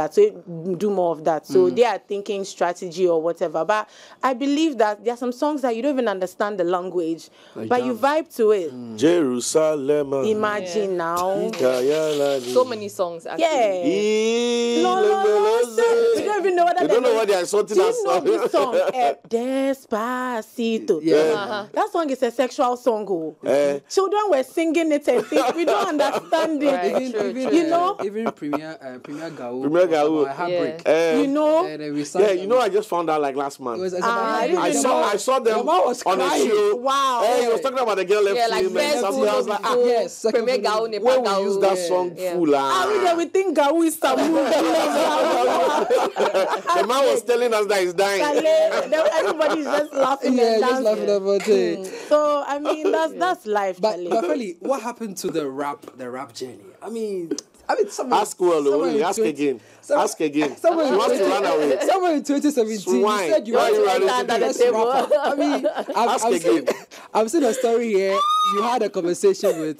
that. So they are thinking strategy or whatever. But I believe that there are some songs that you don't even understand the language, but you vibe to it. Jerusalem. Imagine now. So many songs. Actually. Yeah. No. You don't even know what don't know what they are sorting us. Do you know this song? Despacito. Yeah. That song is a sexual song. Children were singing it and we don't understand it. Right, even Premier Gao. Heartbreak. I just found out like last month. I saw them on a show. Wow. He was talking about the girl left him and something. I was like, yes, Premier Gao. When we use that song full. We think Gao is Samu. The man was telling us that he's dying. Everybody's just laughing and dancing. Just laughing about it. So that's life. But Feli, what happened to the rap journey? Someone, ask again. Ask again. Someone she wants to run away. Someone in 2017 said you want to run under the table. Ask again. I've seen a story here. you had a conversation with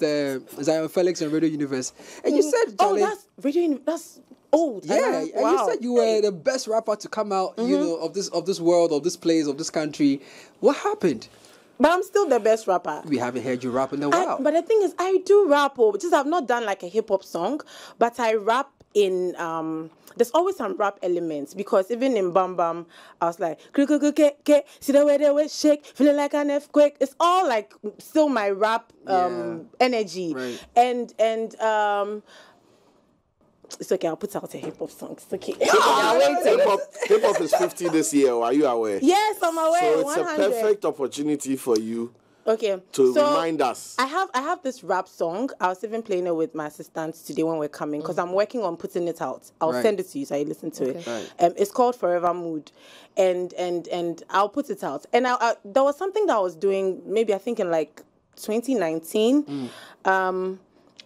Zion Felix on Radio Universe, and you said, "Oh, that's Radio Universe. That's old." Yeah, and you said you were the best rapper to come out, you know, of this world, of this place, of this country. What happened? But I'm still the best rapper. We haven't heard you rap in a while. But the thing is, I do rap, just I've not done like a hip hop song, but I rap in there's always some rap elements, because even in Bam Bam, I was like, see the way they way shake, feeling like an earthquake. It's all like still my rap energy, right. and it's okay. I'll put out a hip hop song. It's okay. Hip hop is 50 this year. Are you aware? Yes, I'm aware. So it's 100. a perfect opportunity for you. Okay. To remind us. I have this rap song. I was even playing it with my assistants today when we're coming, because I'm working on putting it out. I'll send it to you so you listen to it. Right. It's called Forever Mood, and I'll put it out. And there was something that I was doing, maybe I think in like 2019.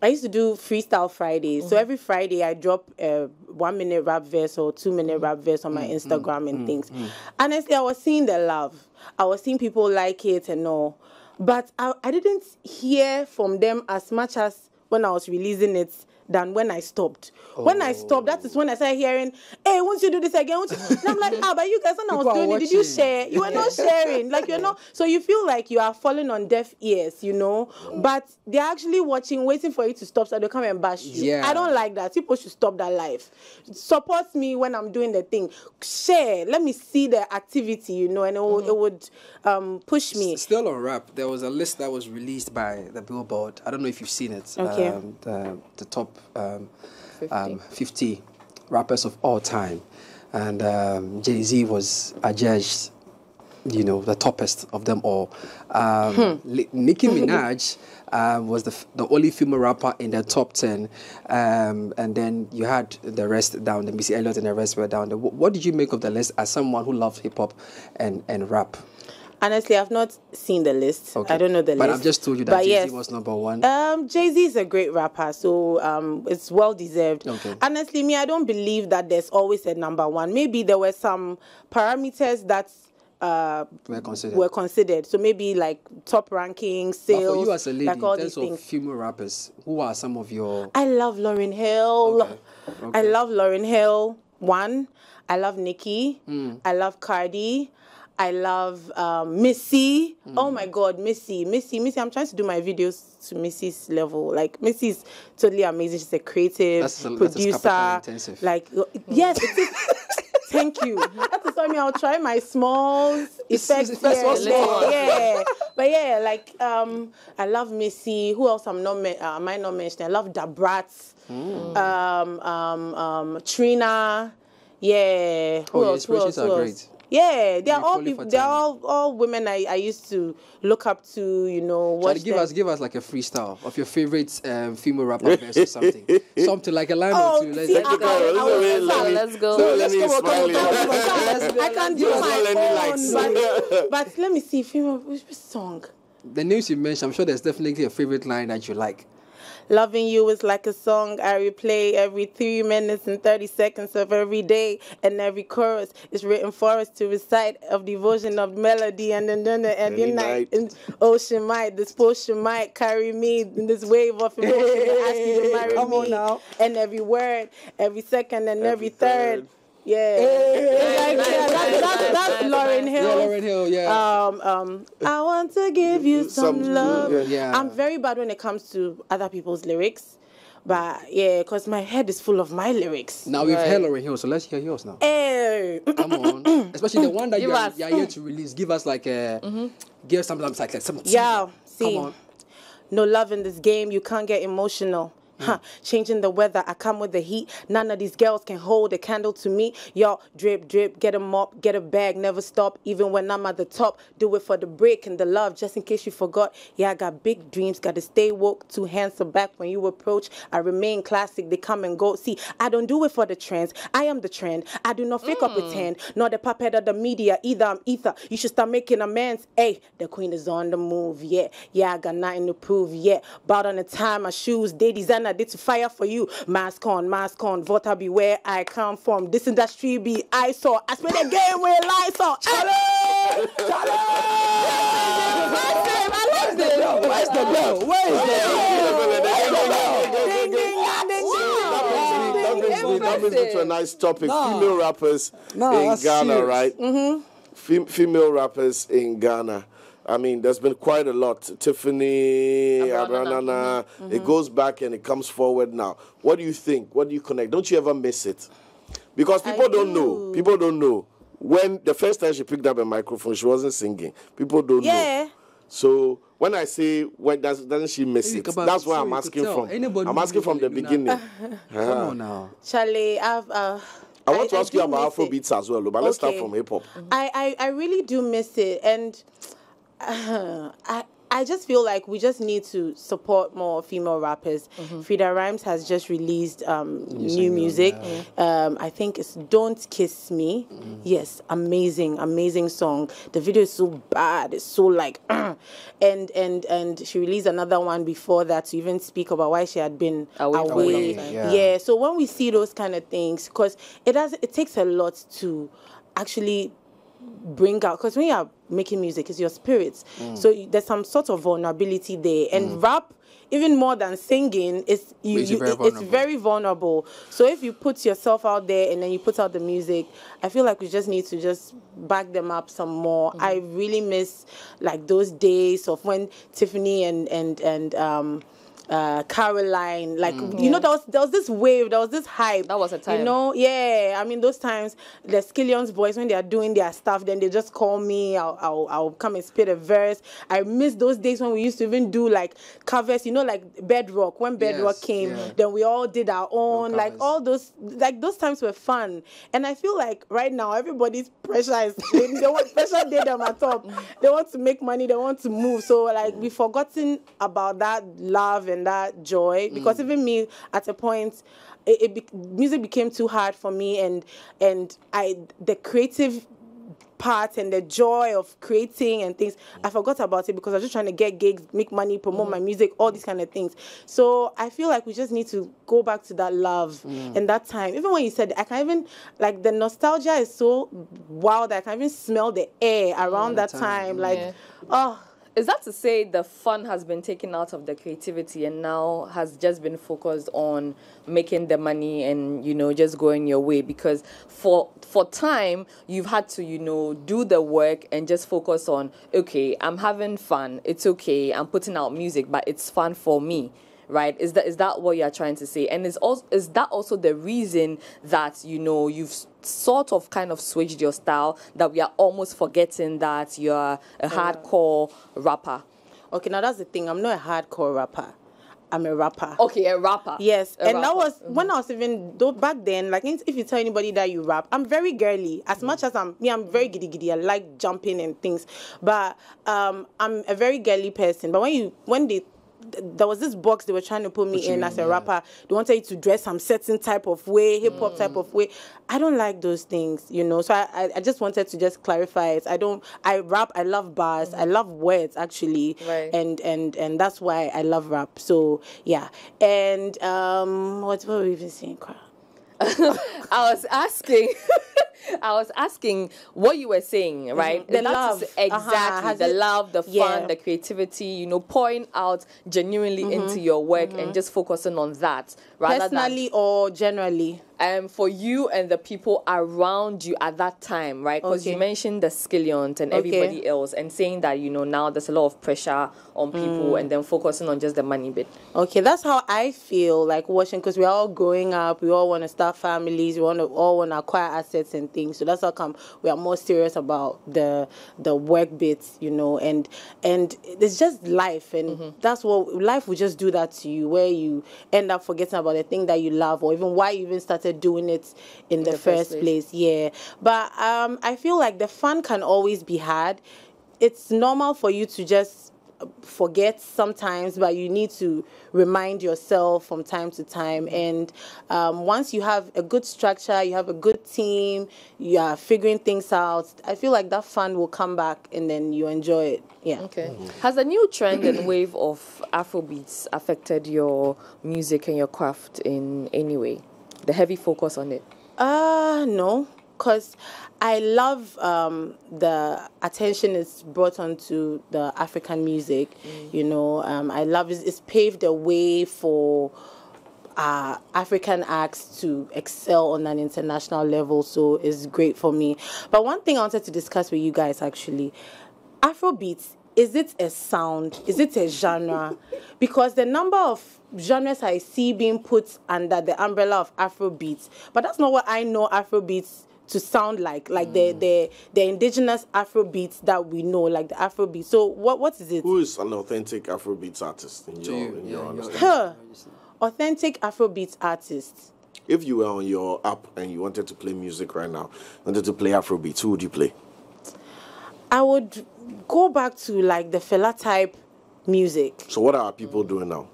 I used to do Freestyle Fridays. So every Friday I drop a 1 minute rap verse or 2 minute rap verse on my Instagram and things. Honestly, I was seeing the love. I was seeing people like it and all. But I didn't hear from them as much as when I was releasing it than when I stopped. When I stopped, that is when I started hearing, hey, won't you do this again? And I'm like, but you guys, when I was doing it, did you share? You were not sharing. Like, you're not. So you feel like you are falling on deaf ears, you know? But they're actually watching, waiting for you to stop so they come and bash you. Yeah. I don't like that. People should stop that life. Support me when I'm doing the thing. Share. Let me see the activity, you know, and it would push me. Still on rap, there was a list that was released by the Billboard. I don't know if you've seen it. Okay. The top 50 rappers of all time. And Jay-Z was adjudged, you know, the toppest of them all. Nicki Minaj was the only female rapper in the top 10. And then you had the rest down, the Missy Elliott and the rest were down there. What did you make of the list as someone who loves hip-hop and rap? Honestly, I've not seen the list. Okay. I don't know the list. But I've just told you that Jay-Z was number one. Jay-Z is a great rapper, so it's well-deserved. Okay. Honestly, I don't believe that there's always a number one. Maybe there were some parameters that were considered. So maybe like top ranking, sales. But for you as a lady, like all in terms these things. of female rappers, who are some of your... I love Lauryn Hill. Okay. I love Lauryn Hill. One. I love Nicki. I love Cardi. I love Missy. Oh my God, Missy. I'm trying to do my videos to Missy's level. Like, Missy's totally amazing. She's a creative producer. That's like, yes, it is. Thank you. That is what I'll try my small effects here. Yeah. But yeah, like, I love Missy. Who else am I not mentioning? I love Dabrat. Trina. Yeah. Who else? Great. Yeah, they are all people. They are all women I used to look up to. You know, watch give us like a freestyle of your favorite female rapper verse or something. Something like a line or two. Let's go. I can do my own, but let me see female which song. The names you mentioned, I'm sure there's definitely a favorite line that you like. Loving you is like a song I replay every 3 minutes and 30 seconds of every day, and every chorus is written for us to recite of devotion of melody, and then every night. And ocean might, this potion might carry me in this wave of emotion and ask you to marry Come me. on now. And every word, every second, and every third. Yeah, that's Lauryn Hill. Yeah, Lauryn Hill, yeah. I want to give you some love. Yeah. I'm very bad when it comes to other people's lyrics, but yeah, because my head is full of my lyrics. Now we've heard Lauryn Hill, so let's hear yours now. Hey. Come on, especially the one that you're here to release. Give us like a, give us something like some. Yeah, see, come on. No love in this game. You can't get emotional. Changing the weather, I come with the heat. None of these girls can hold a candle to me. Y'all drip, drip, get a mop, get a bag, never stop. Even when I'm at the top, do it for the break and the love, just in case you forgot. Yeah, I got big dreams, gotta stay woke. 2 hands are back when you approach. I remain classic, they come and go. See, I don't do it for the trends. I am the trend. I do not fake or pretend. Not the puppet of the media, either I'm ether. You should start making amends. Hey, the queen is on the move, yeah. Yeah, I got nothing to prove, yeah. Bout on the time, my shoes, they designer. Did to fire for you. Mask on, voter be where I come from. This industry be I saw. I spent a game where lies saw. I love this. Where's the bell? Where is That brings me to a nice topic. Female rappers in that's Ghana, serious. right? Female rappers in Ghana. I mean, there's been quite a lot. Tiffany, Abranana. It goes back and it comes forward now. What do you think? What do you connect? Don't you ever miss it? Because people don't know. People don't know. When the first time she picked up a microphone, she wasn't singing. People don't know. So when I say, when doesn't she miss it? That's why I'm asking from. I'm asking from the beginning. Come on now. Charlie, I want to ask you about Afrobeats as well, but let's start from hip hop. I really do miss it, and I just feel like we just need to support more female rappers. Frida Rhymes has just released new music. I think it's Don't Kiss Me. Yes, amazing song. The video is so bad. It's so like, and she released another one before that to even speak about why she had been away. Yeah. So when we see those kind of things, because it takes a lot to actually bring out, because when you are making music, it's your spirits. So there's some sort of vulnerability there, and rap, even more than singing, it's very vulnerable. So if you put yourself out there and then you put out the music, I feel like we just need to just back them up some more. I really miss like those days of when Tiffany and Caroline, like you know, there was this wave, there was this hype. That was a time. You know, I mean, those times the Skillion's boys, when they are doing their stuff, then they just call me. I'll come and spit a verse. I miss those days when we used to even do like covers. You know, like Bedrock. When Bedrock came, then we all did our own. Like all those, like those times were fun. And I feel like right now everybody's pressure is they want pressure day them at top. They want to make money. They want to move. So like we've forgotten about that love and that joy, because even me at a point music became too hard for me, and the creative part and the joy of creating and things, I forgot about it because I was just trying to get gigs, make money, promote my music, all these kind of things. So I feel like we just need to go back to that love and that time. Even when you said, I can even, like, the nostalgia is so wild that I can even smell the air around that time. Like, Is that to say the fun has been taken out of the creativity and now has just been focused on making the money and, you know, just going your way? Because for time, you've had to, you know, do the work and just focus on, okay, I'm having fun. It's okay. I'm putting out music, but it's fun for me. Right? Is that what you're trying to say? And is that also the reason that, you know, you've sort of kind of switched your style, that we are almost forgetting that you're a hardcore rapper? Okay, now that's the thing. I'm not a hardcore rapper. I'm a rapper. Okay, a rapper. Yes, and that was when I was even back then. Like, if you tell anybody that you rap, I'm very girly. As much as I'm very giddy. I like jumping and things, but I'm a very girly person. But there was this box they were trying to put me in as a rapper. They wanted you to dress some certain type of way, hip hop type of way. I don't like those things, you know. So I just wanted to just clarify it. I rap. I love bars. I love words actually, right. And that's why I love rap. So yeah. And what were we even saying? I was asking what you were saying, right? The love. Exactly. The love, the fun, the creativity, you know, pouring out genuinely into your work and just focusing on that. Personally or generally? For you and the people around you at that time, right? Because you mentioned the Skillions and everybody else, and saying that, you know, now there's a lot of pressure on people and then focusing on just the money bit. Okay, that's how I feel like watching, because we're all growing up, we all want to start families, we all want to acquire assets and things. So that's how come we are more serious about the work bits, you know, and it's just life, and that's what life will just do that to you, where you end up forgetting about the thing that you love, or even why you even started doing it in the first place. Yeah, but I feel like the fun can always be had. It's normal for you to just forget sometimes, but you need to remind yourself from time to time. And once you have a good structure, you have a good team, you are figuring things out, I feel like that fun will come back and then you enjoy it. Yeah. Okay. Has the new trend and wave of Afrobeats affected your music and your craft in any way? The heavy focus on it? No. because I love the attention it's brought onto the African music. You know, I love it's paved the way for African acts to excel on an international level, so it's great for me. But one thing I wanted to discuss with you guys, actually, Afrobeats, is it a sound? Is it a genre? Because the number of genres I see being put under the umbrella of Afrobeats, but that's not what I know Afrobeats to sound like the indigenous Afrobeats that we know, like the Afrobeat. So what is it? Who is an authentic Afrobeats artist in your understanding? Authentic Afrobeats artist. If you were on your app and you wanted to play music right now, wanted to play Afrobeats, who would you play? I would go back to like the Fela type music. So what are people doing now?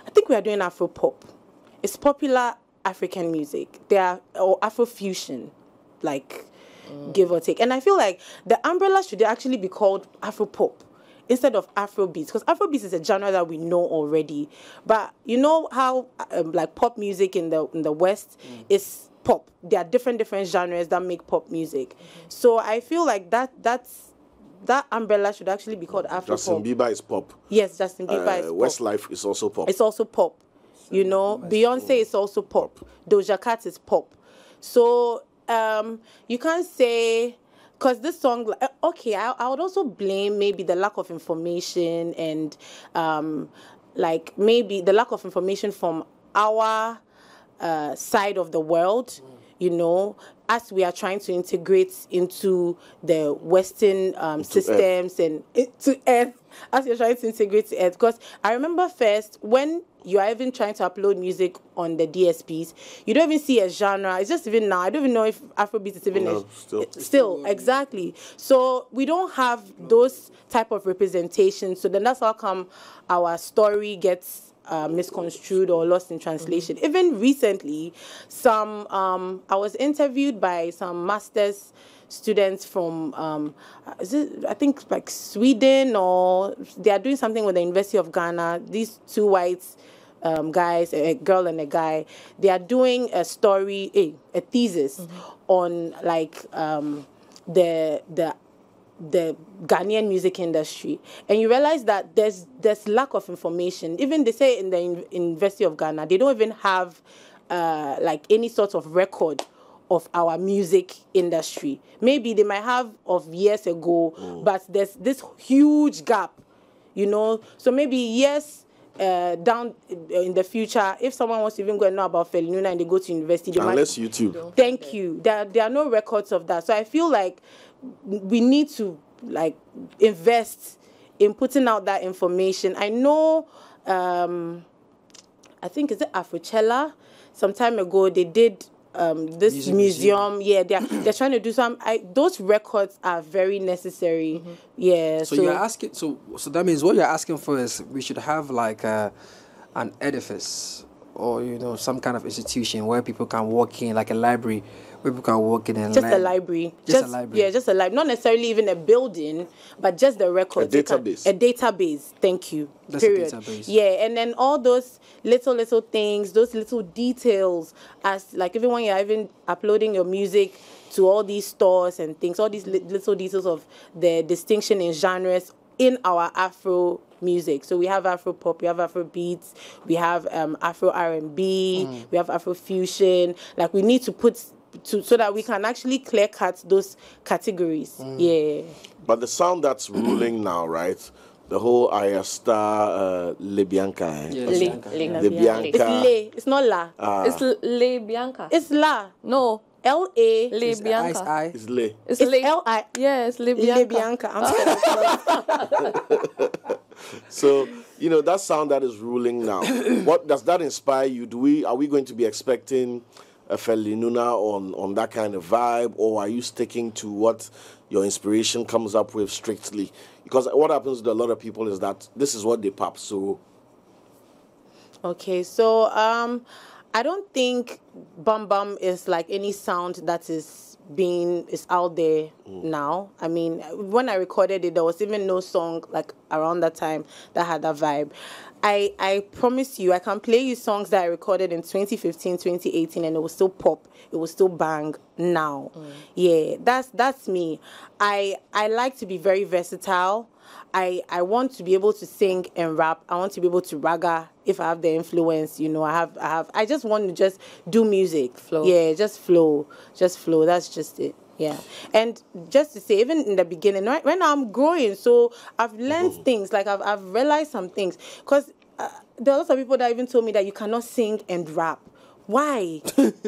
I think we are doing Afro pop. It's popular African music. They are or Afro fusion, like give or take. And I feel like the umbrella should actually be called Afro pop instead of Afrobeats, because Afrobeats is a genre that we know already. But you know how like pop music in the West is pop. There are different genres that make pop music. So I feel like that umbrella should actually be called Afro Justin pop. Bieber is pop. Yes, Justin Bieber is pop. Westlife is also pop. It's also pop. You know, Beyonce is also pop. Doja Cat is pop. So you can't say, because this song, okay, I would also blame maybe the lack of information and like maybe the lack of information from our side of the world, you know, as we are trying to integrate into the Western systems and to Earth, as you're trying to integrate to Earth. Because I remember first when you are even trying to upload music on the DSPs, you don't even see a genre. It's just even now. I don't even know if Afrobeat is even still exactly. So we don't have those type of representations. So then that's how come our story gets misconstrued or lost in translation. Even recently, I was interviewed by some master's students from I think like Sweden, or they are doing something with the University of Ghana. These two white guys, a girl and a guy, they are doing a story, a thesis on like the Ghanaian music industry, and you realize that there's lack of information. Even they say in the University of Ghana, they don't even have like any sort of record of our music industry. Maybe they might have of years ago, but there's this huge gap, you know. So maybe down in the future, if someone wants to even go and know about Feli Nuna and they go to university, they unless YouTube. Thank you. There are no records of that. So I feel like we need to like invest in putting out that information. I know, I think is it Afrochella? Some time ago they did this museum. Yeah, they're trying to do some. Those records are very necessary. Yeah. So you're asking. So that means what you're asking for is we should have like an edifice, or you know, some kind of institution where people can walk in, like a library where people can walk in and just learn. a library. Just a library. Yeah, just a library. Not necessarily even a building, but just the records. A database. A database. Thank you. That's Period. a database. Yeah, and then all those little things, those little details, as like even when you're even uploading your music to all these stores and things, all these little details of the distinction in genres in our Afro music. So we have Afro pop, we have Afro beats, we have Afro R&B, we have Afro fusion. Like we need to put so that we can actually clear cut those categories. Yeah. But the sound that's ruling now, right? The whole Ayasta Le Bianca. Le Bianca. It's Le. It's not La. It's Le Bianca. It's La. No. L-A. Le Bianca. It's Le. It's L-I. Yes, Le Bianca. Le Bianca. I'm sorry. So, you know, that sound that is ruling now, what does that inspire you? Are we going to be expecting a Feli Nuna on that kind of vibe, or are you sticking to what your inspiration comes up with strictly? Because what happens to a lot of people is that this is what they pop. So, okay, so I don't think Bam Bam is like any sound that is is out there now. I mean, when I recorded it, there was even no song like around that time that had that vibe. I promise you, I can play you songs that I recorded in 2015, 2018, and it will still pop. It will still bang now. Yeah, that's me. I like to be very versatile. I want to be able to sing and rap. I want to be able to raga if I have the influence. You know, I just want to just do music. Flow. Yeah, just flow. Just flow. That's just it. Yeah. And just to say, even in the beginning, right now I'm growing, so I've learned things. Like I've realized some things. Because there are lots of people that even told me that you cannot sing and rap. Why?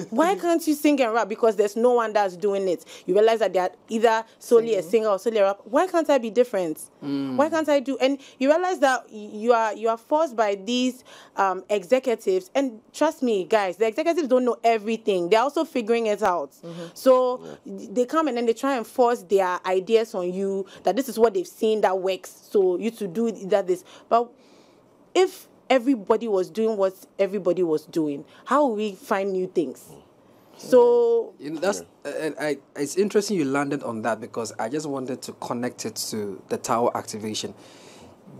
Why can't you sing and rap? Because there's no one that's doing it. You realize that they are either solely a singer or solely a rapper. Why can't I be different? Why can't I do? And you realize that you are forced by these executives. And trust me, guys, the executives don't know everything. They're also figuring it out. So they come and then they try and force their ideas on you that this is what they've seen that works. So you to do that this. But if everybody was doing what everybody was doing, how will we find new things? So that's it's interesting you landed on that, because I just wanted to connect it to the tower activation.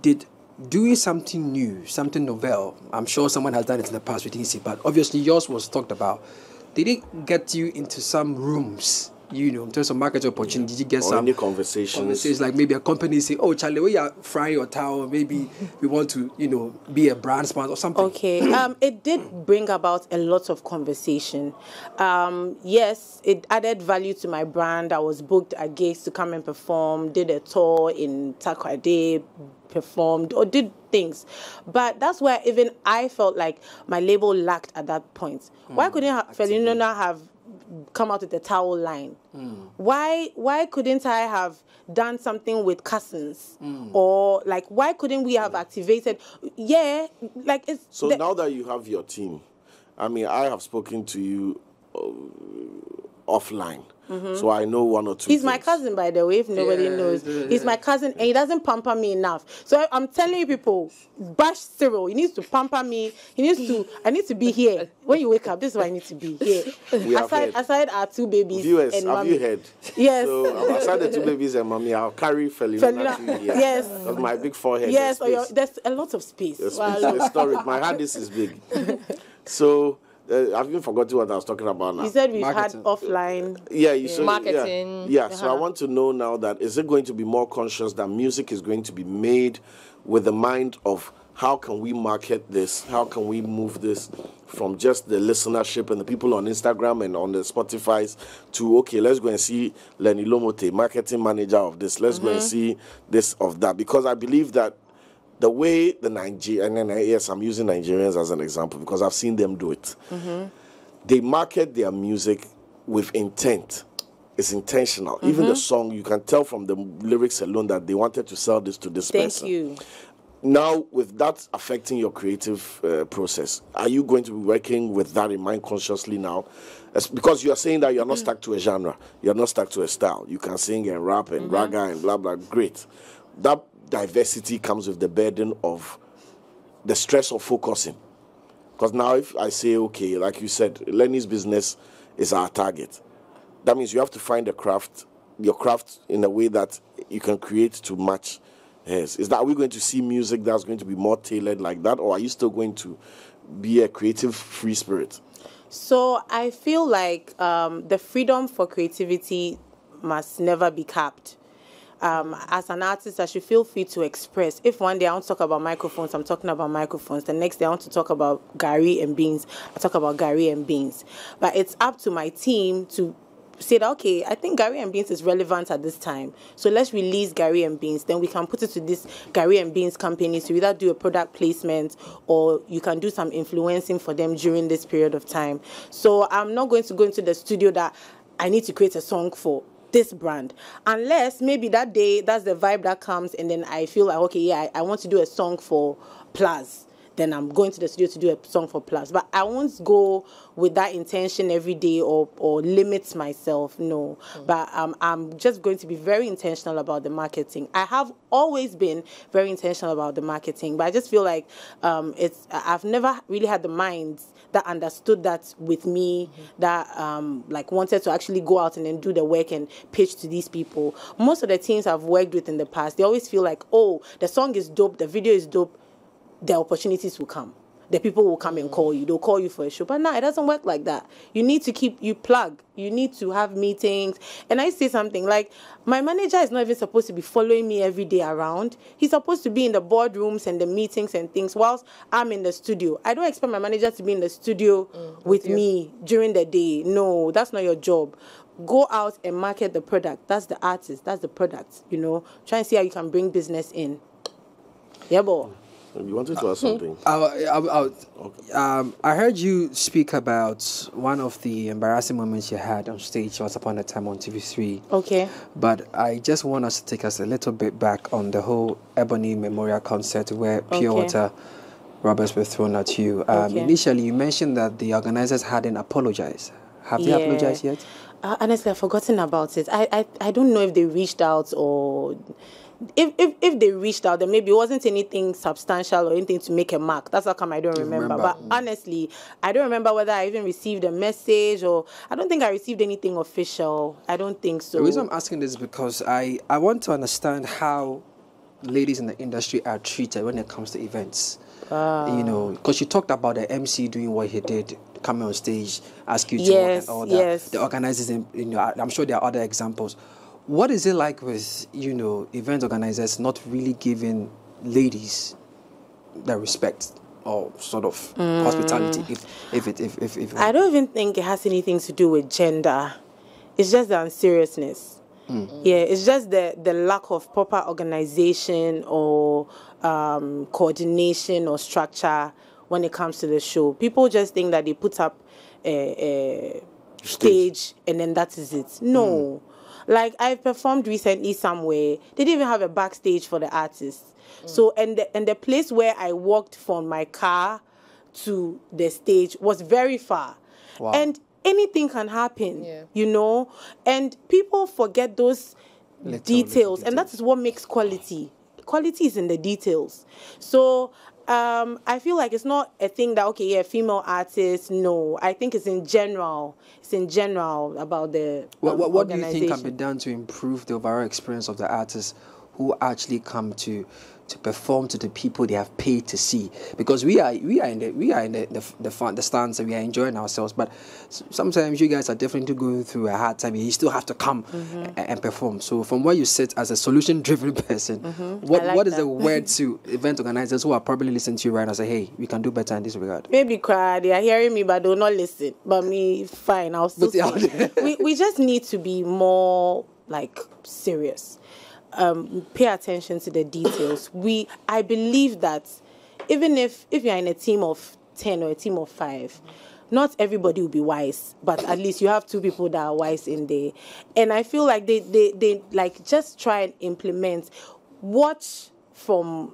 Did doing something new, something novel, I'm sure someone has done it in the past, we didn't see, but obviously yours was talked about. Did it get you into some rooms, you know, in terms of market opportunity? Did you get some any conversations? Like maybe a company say, oh, Charlie, we are frying your towel, maybe we want to, you know, be a brand sponsor or something. Okay, it did bring about a lot of conversation. Yes, it added value to my brand. I was booked at gigs to come and perform, did a tour in Takoradi, performed or did things. But that's where even I felt like my label lacked at that point. Why couldn't Feli Nuna have come out with the towel line? Why couldn't I have done something with Cousins? Or like, why couldn't we have activated? Yeah, like it's so now that you have your team, I mean, I have spoken to you offline. So I know one or two He's things. my cousin, by the way, if nobody knows. He's my cousin, and he doesn't pamper me enough. So I'm telling you people, bash Cyril. He needs to pamper me. I need to be here. When you wake up, this is why I need to be here. Aside our two babies. Viewers, and have mommy. you heard? Yes. So aside the two babies and mommy, I'll carry Feli Nuna to here. Yes. Because my big forehead. Yes, there's a lot of space. The space, the storage. My hard disk is big. So I've even forgotten what I was talking about now. You said we've Marketing. had offline. Yeah, you said Marketing. Yeah. So I want to know now that is it going to be more conscious that music is going to be made with the mind of how can we market this? How can we move this from just the listenership and the people on Instagram and on the Spotify's to, okay, let's go and see Lenny Lomote, marketing manager of this. Let's go and see this of that. Because I believe that the way the yes, I'm using Nigerians as an example because I've seen them do it. They market their music with intent. It's intentional. Even the song, you can tell from the lyrics alone that they wanted to sell this to this person. Thank you. Now, with that affecting your creative process, are you going to be working with that in mind consciously now? Because you are saying that you're not stuck to a genre. You're not stuck to a style. You can sing and rap and raga and blah, blah. Great. That diversity comes with the burden of the stress of focusing. Because now if I say, okay, like you said, Lenny's business is our target. That means you have to find your craft in a way that you can create to match his. Is that, are we going to see music that's going to be more tailored like that, or are you still going to be a creative free spirit? So I feel like the freedom for creativity must never be capped. As an artist, I should feel free to express. If one day I want to talk about microphones, I'm talking about microphones. The next day I want to talk about Gary and beans, I talk about Gary and beans. But it's up to my team to say that, okay, I think Gary and beans is relevant at this time. So let's release Gary and beans. Then we can put it to this Gary and beans company to either do a product placement or you can do some influencing for them during this period of time. So I'm not going to go into the studio that I need to create a song for this brand, unless maybe that day that's the vibe that comes and then I feel like, okay, yeah, I want to do a song for Plus. then I'm going to the studio to do a song for Plus. But I won't go with that intention every day or limit myself, no. But I'm just going to be very intentional about the marketing. I have always been very intentional about the marketing, but I just feel like I've never really had the minds that understood that with me, that like wanted to actually go out and then do the work and pitch to these people. Most of the teams I've worked with in the past, they always feel like, oh, the song is dope, the video is dope, the opportunities will come. The people will come and call you. They'll call you for a show. But no, it doesn't work like that. You need to keep, you plug. You need to have meetings. And I say something like, my manager is not even supposed to be following me every day around. He's supposed to be in the boardrooms and the meetings and things whilst I'm in the studio. I don't expect my manager to be in the studio with me during the day. No, that's not your job. Go out and market the product. That's the artist. That's the product, you know. Try and see how you can bring business in. Yeah, boy. You wanted to ask something? I heard you speak about one of the embarrassing moments you had on stage once upon a time on TV3. Okay. But I just want us to take us a little bit back on the whole Ebony Memorial concert where pure water rubbers were thrown at you. Initially, you mentioned that the organizers hadn't apologized. Have they apologized yet? Honestly, I've forgotten about it. I don't know if they reached out or... If they reached out, then maybe it wasn't anything substantial or anything to make a mark. That's how come I don't remember. But honestly, I don't remember whether I even received a message or... I don't think I received anything official. I don't think so. The reason I'm asking this is because I want to understand how ladies in the industry are treated when it comes to events. You know, because you talked about the MC doing what he did, coming on stage, ask you to work and all that. Yes. The organizers, I'm sure there are other examples. What is it like with, event organizers not really giving ladies the respect or sort of hospitality? If I don't even think it has anything to do with gender. It's just the unseriousness. Yeah, it's just the lack of proper organization or coordination or structure when it comes to the show. People just think that they put up a stage and then that is it. No. Like, I performed recently somewhere. They didn't even have a backstage for the artists. So, and the place where I walked from my car to the stage was very far. Wow. And anything can happen, And people forget those details. And that is what makes quality. Quality is in the details. So... I feel like it's not a thing that, female artists, no. I think it's in general. It's in general about the What do you think can be done to improve the overall experience of the artists who actually come to perform to the people they have paid to see? Because we are in the stands and we are enjoying ourselves, but sometimes you guys are definitely going through a hard time. You still have to come and perform. So from where you sit as a solution-driven person, what is the word to event organizers who are probably listening to you right now? Say, hey, we can do better in this regard. Maybe cry. They are hearing me, but they will not listen. But me, fine. I'll still say. We just need to be more serious. Pay attention to the details. I believe that even if you're in a team of 10 or a team of 5, not everybody will be wise, but at least you have 2 people that are wise in there. And I feel like they just try and implement, watch from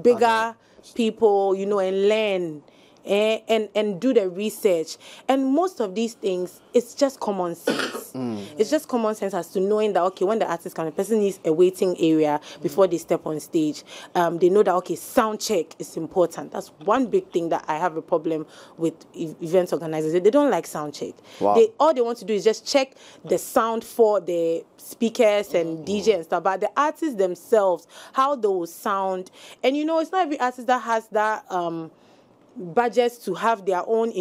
bigger people, and learn. And do the research. And most of these things, it's just common sense. It's just common sense as to knowing that, when the artist comes, the person needs a waiting area before they step on stage. They know that, sound check is important. That's one big thing that I have a problem with event organizers. They don't like sound check. Wow. All they want to do is just check the sound for the speakers and DJ and stuff. But the artists themselves, how they will sound. And, it's not every artist that has that... budgets to have their own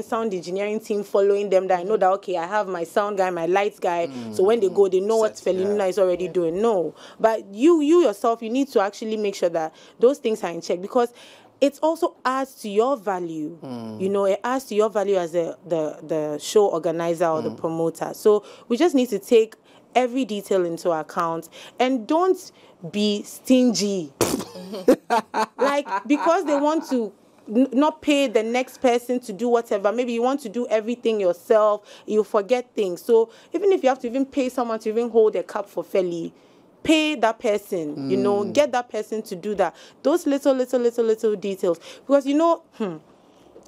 sound engineering team following them, that I know that, I have my sound guy, my lights guy, so when they go, they know what Feli Nuna is already doing. No. But you yourself, you need to actually make sure that those things are in check, because it also adds to your value. It adds to your value as the show organizer or the promoter. So we just need to take every detail into account and don't be stingy. Because they want to not pay the next person to do whatever. Maybe you want to do everything yourself. You forget things. So even if you have to even pay someone to even hold a cup for Feli, pay that person, you know, get that person to do that. Those little details. Because, you know,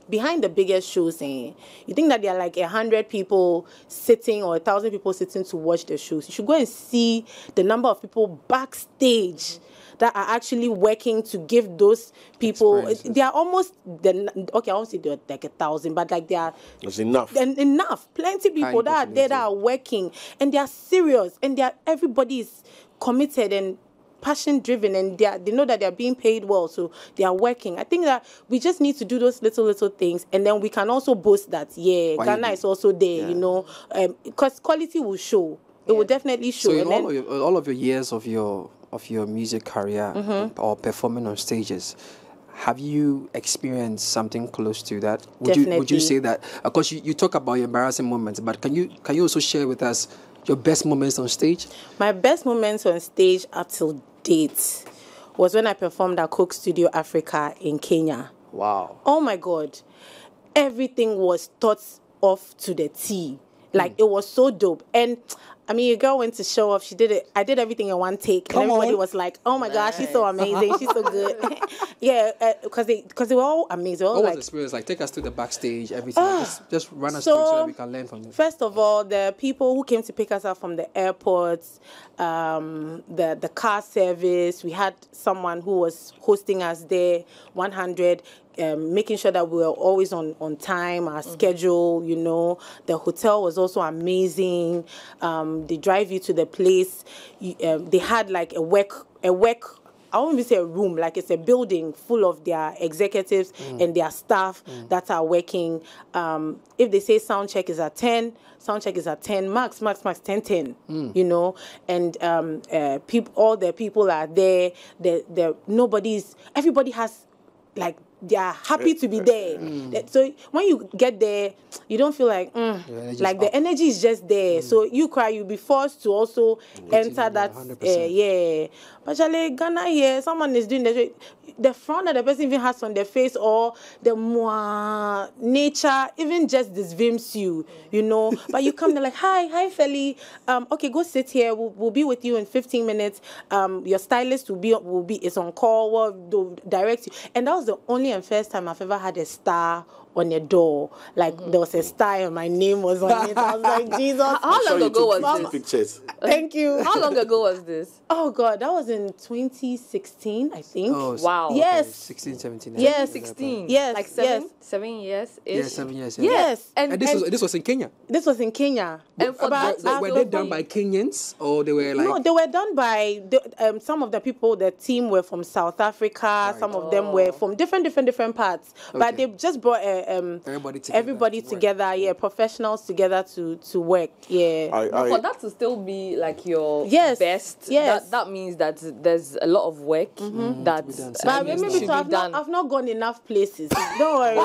behind the biggest shows, you think that there are like 100 people sitting or 1,000 people sitting to watch the shows. You should go and see the number of people backstage that are actually working to give those people. They are almost okay. I won't say they're like 1,000, but like they are. That's enough. And enough. Plenty people that are there that are working, and they are serious, and everybody is committed and passion driven, and they know that they're being paid well, so they are working. I think that we just need to do those little things, and then we can also boast that Ghana is also there, you know, because quality will show. It will definitely show. So in all of your years of your music career or performing on stages, have you experienced something close to that? Would you say that? Of course, you talk about your embarrassing moments, but can you also share with us your best moments on stage? My best moments on stage up till date was when I performed at Coke Studio Africa in Kenya. Wow. Oh my God. Everything was thought of to the T. Like, it was so dope. And I mean, your girl went to show off. She did it. I did everything in one take. And everybody was like, oh my gosh, she's so amazing. She's so good. Because they were all amazing. What was the experience like? Take us to the backstage, everything. Just run us through so that we can learn from it. First of all, the people who came to pick us up from the airports, the car service, we had someone who was hosting us there, 100, making sure that we were always on time, our schedule, you know. The hotel was also amazing. They drive you to the place. They had like a work, I won't even say a room, like it's a building full of their executives and their staff that are working. If they say sound check is at 10, sound check is at 10, max 10, you know. And all the people are there. Everybody has, like, they are happy to be there. So when you get there, you don't feel like, the energy is just there. So you cry, you'll be forced to also enter that. But Ghana here, someone is doing the front that the person even has on their face, or the nature, even just disvims you, you know. But you come there like, hi Feli, okay, go sit here. We'll be with you in 15 minutes. Your stylist is on call. Will direct you. And that was the only and first time I've ever had a star on a door. Like, there was a star and my name was on it. I was like, Jesus. How long ago was this? Pictures. Thank you. How long ago was this? Oh God, that was in 2016, I think. Oh, wow. Yes. Okay. 16, 17. Yes. 16. Yes. Like 7 years? Yeah, 7 years. Yes. And this was in Kenya? This was in Kenya. And for were they done by Kenyans, or they were like... No, they were done by some of the people. The team were from South Africa. Right. Some of them were from different parts. Okay. But they just brought everybody together. Professionals together to work. For that to still be like your best, that means that there's a lot of work that's but maybe I've not gone enough places. Don't worry.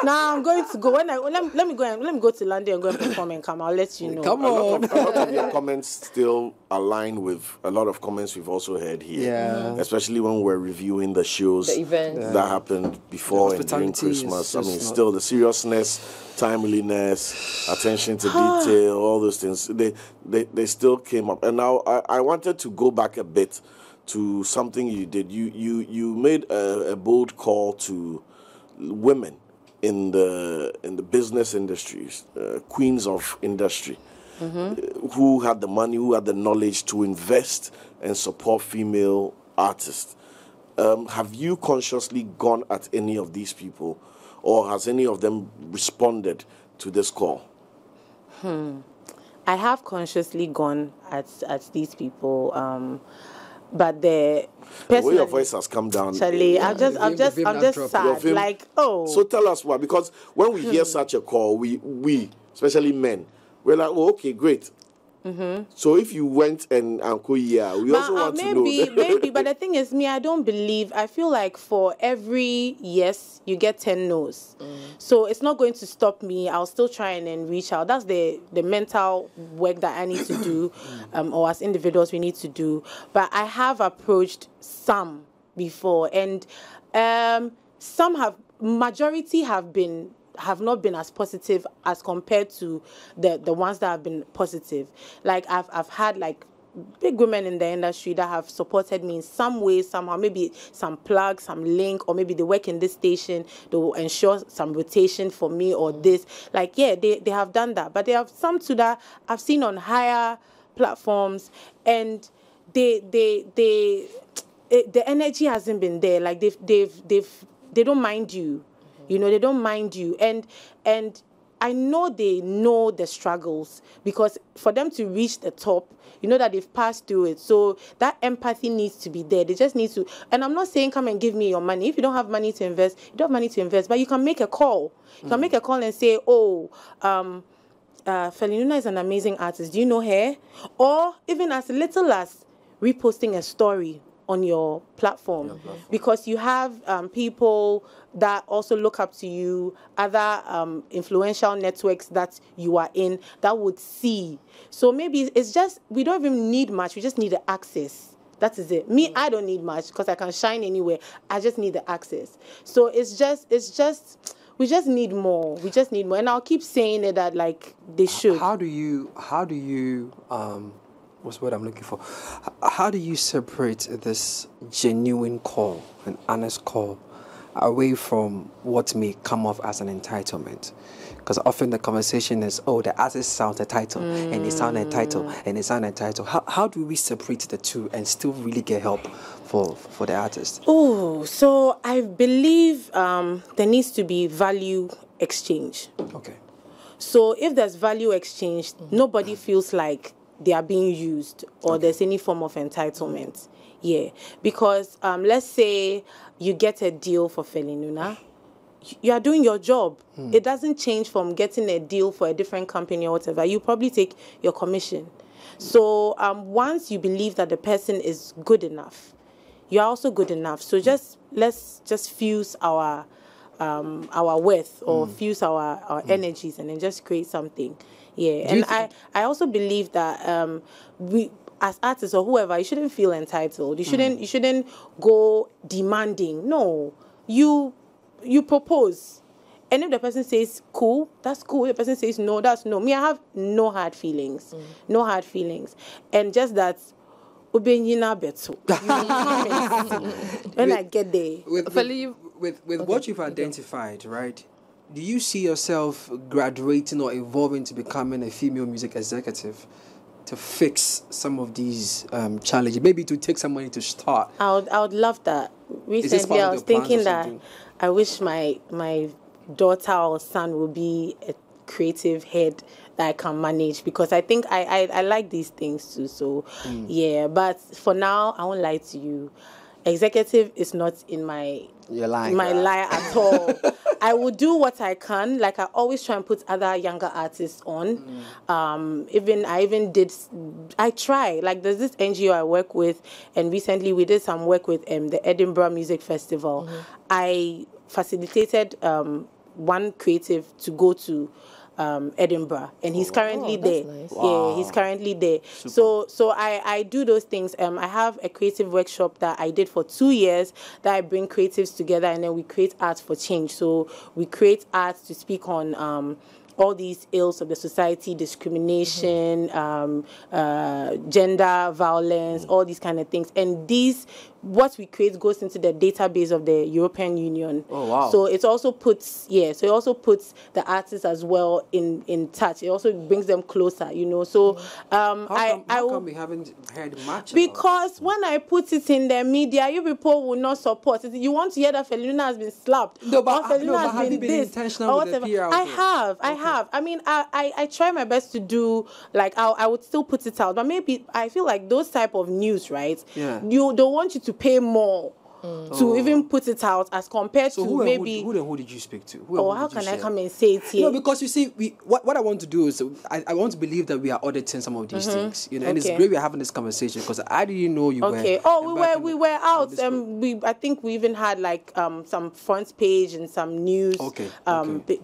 Now I'm going to go. Let me go to London and go and perform and come. I'll let you know. Come on. A lot of your comments still align with a lot of comments we've also heard here. Yeah. Especially when we're reviewing the shows, the events that happened before and during Christmas. I mean, still the seriousness, timeliness, attention to detail, all those things, they still came up. And now I wanted to go back a bit to something you did. You made a bold call to women in the business industries, queens of industry, who had the money, who had the knowledge to invest and support female artists. Have you consciously gone at any of these people, or has any of them responded to this call? I have consciously gone at these people, but the way your voice has come down. Charlie, I'm just sad. Like, oh. So tell us why, because when we hear such a call, we especially men, we're like, oh, okay, great. So if you went and we also want to know. Maybe, but the thing is, I don't believe. I feel like for every yes, you get 10 no's. So it's not going to stop me. I'll still try and reach out. That's the mental work that I need to do, or as individuals we need to do. But I have approached some before, and majority have not been as positive as compared to the ones that have been positive. Like I've had like big women in the industry that have supported me in some way, somehow, maybe some plug, some link, or maybe they work in this station, they will ensure some rotation for me or this. Like, yeah, they have done that. But there have some too that I've seen on higher platforms, and the energy hasn't been there. Like, they don't mind you. You know, they don't mind you. And I know they know the struggles, because for them to reach the top, you know that they've passed through it. So that empathy needs to be there. They just need to, and I'm not saying come and give me your money. If you don't have money to invest, you don't have money to invest, but you can make a call. You can make a call and say, oh, Feli Nuna is an amazing artist. Do you know her? Or even as little as reposting a story on your platform, because you have people that also look up to you, other influential networks that you are in that would see. So maybe it's just, we don't even need much, we just need the access. That is it. Me, I don't need much because I can shine anywhere. I just need the access. So it's just we just need more. We just need more. And I'll keep saying it, that like they should. How do you what's the word I'm looking for? How do you separate this genuine call, an honest call, away from what may come off as an entitlement? Because often the conversation is, oh, the artist sounds entitled, and they sound entitled, and they sound entitled. How do we separate the two and still really get help for the artist? Oh, so I believe there needs to be value exchange. Okay. So if there's value exchange, nobody feels like they are being used or there's any form of entitlement. Yeah. Because let's say you get a deal for Feli Nuna, you are doing your job. It doesn't change from getting a deal for a different company or whatever. You probably take your commission. So once you believe that the person is good enough, you are also good enough. So let's just fuse our worth or fuse our energies and then just create something. Yeah, and I also believe that we, as artists or whoever, you shouldn't feel entitled. You shouldn't go demanding. No, you propose, and if the person says cool, that's cool. If the person says no, that's no. Me, I have no hard feelings, no hard feelings, and just that. When I get there, with what you've identified, right? Do you see yourself graduating or evolving to becoming a female music executive to fix some of these challenges? Maybe to take some money to start. I would love that. Recently, I was thinking that I wish my daughter or son will be a creative head that I can manage, because I think I like these things too. So yeah, but for now, I won't lie to you. Executive is not in my lie at all. I will do what I can. Like I always try and put other younger artists on. I try. Like there's this NGO I work with, and recently we did some work with the Edinburgh Music Festival. I facilitated one creative to go to Edinburgh, and he's currently there. Nice. Wow. Yeah, he's currently there. Super. So I do those things. I have a creative workshop that I did for 2 years that I bring creatives together, and then we create art for change. So we create art to speak on all these ills of the society, discrimination, gender violence, all these kind of things. And what we create goes into the database of the European Union. Oh, wow. So it also puts the artists as well in touch. It also brings them closer, you know. So how come we haven't heard much? Because when I put it in the media, you people will not support it. You want to hear that Feli Nuna has been slapped. No, but have you been intentional with the PR? I have. I mean, I try my best to do, like, I would still put it out. But maybe I feel like those type of news, right? Yeah. You don't want you to pay more to even put it out as compared to maybe... Who did you speak to? How can I come and say it here? No, because you see, what I want to do is, I want to believe that we are auditing some of these things, you know, and it's great we're having this conversation, because I didn't know you were... Okay. Oh, we were out. I think we even had like some front page and some news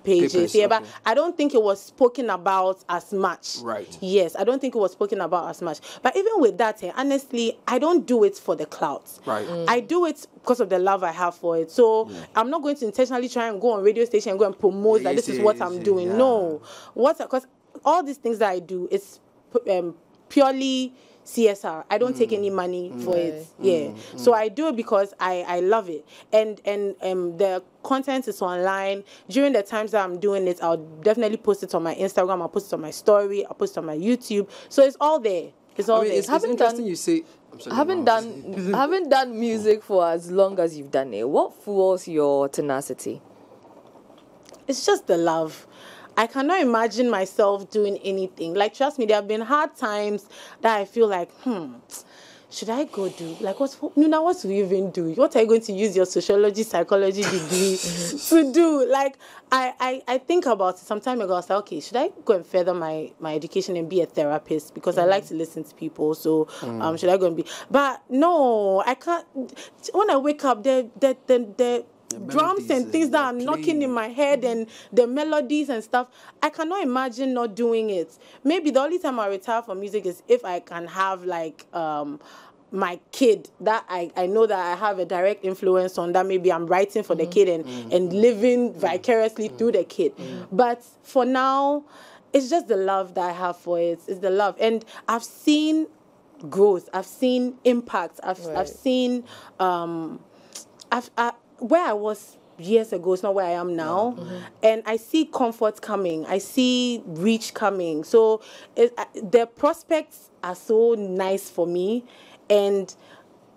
pages. Papers, but I don't think it was spoken about as much. Right. Yes, I don't think it was spoken about as much. But even with that, honestly, I don't do it for the clout. Right. I do it because of the love I have for it. So I'm not going to intentionally try and go on radio station and go and promote that this is what I'm doing. Yeah. No. Because all these things that I do is purely CSR. I don't take any money for it. Yeah. So I do it because I love it. And the content is online. During the times that I'm doing it, I'll definitely post it on my Instagram, I'll post it on my story, I'll post it on my YouTube. So it's all there. It's all there. It's interesting you say... haven't done music for as long as you've done it. What fuels your tenacity? It's just the love. I cannot imagine myself doing anything. Like, trust me, there have been hard times that I feel like, should I go do? Like, what do you even do? What are you going to use your sociology, psychology degree to do? Like, I think about it. Some time ago, I was like, okay, should I go and further my education and be a therapist? Because I like to listen to people. So, should I go and be? But no, I can't. When I wake up, the drums and things that are knocking in my head and the melodies and stuff, I cannot imagine not doing it. Maybe the only time I retire from music is if I can have like my kid that I know that I have a direct influence on, that maybe I'm writing for the kid and living vicariously through the kid. But for now, it's just the love that I have for it. It's the love. And I've seen growth. I've seen impact. I've seen where I was years ago is not where I am now. And I see comfort coming. I see reach coming. So the prospects are so nice for me. And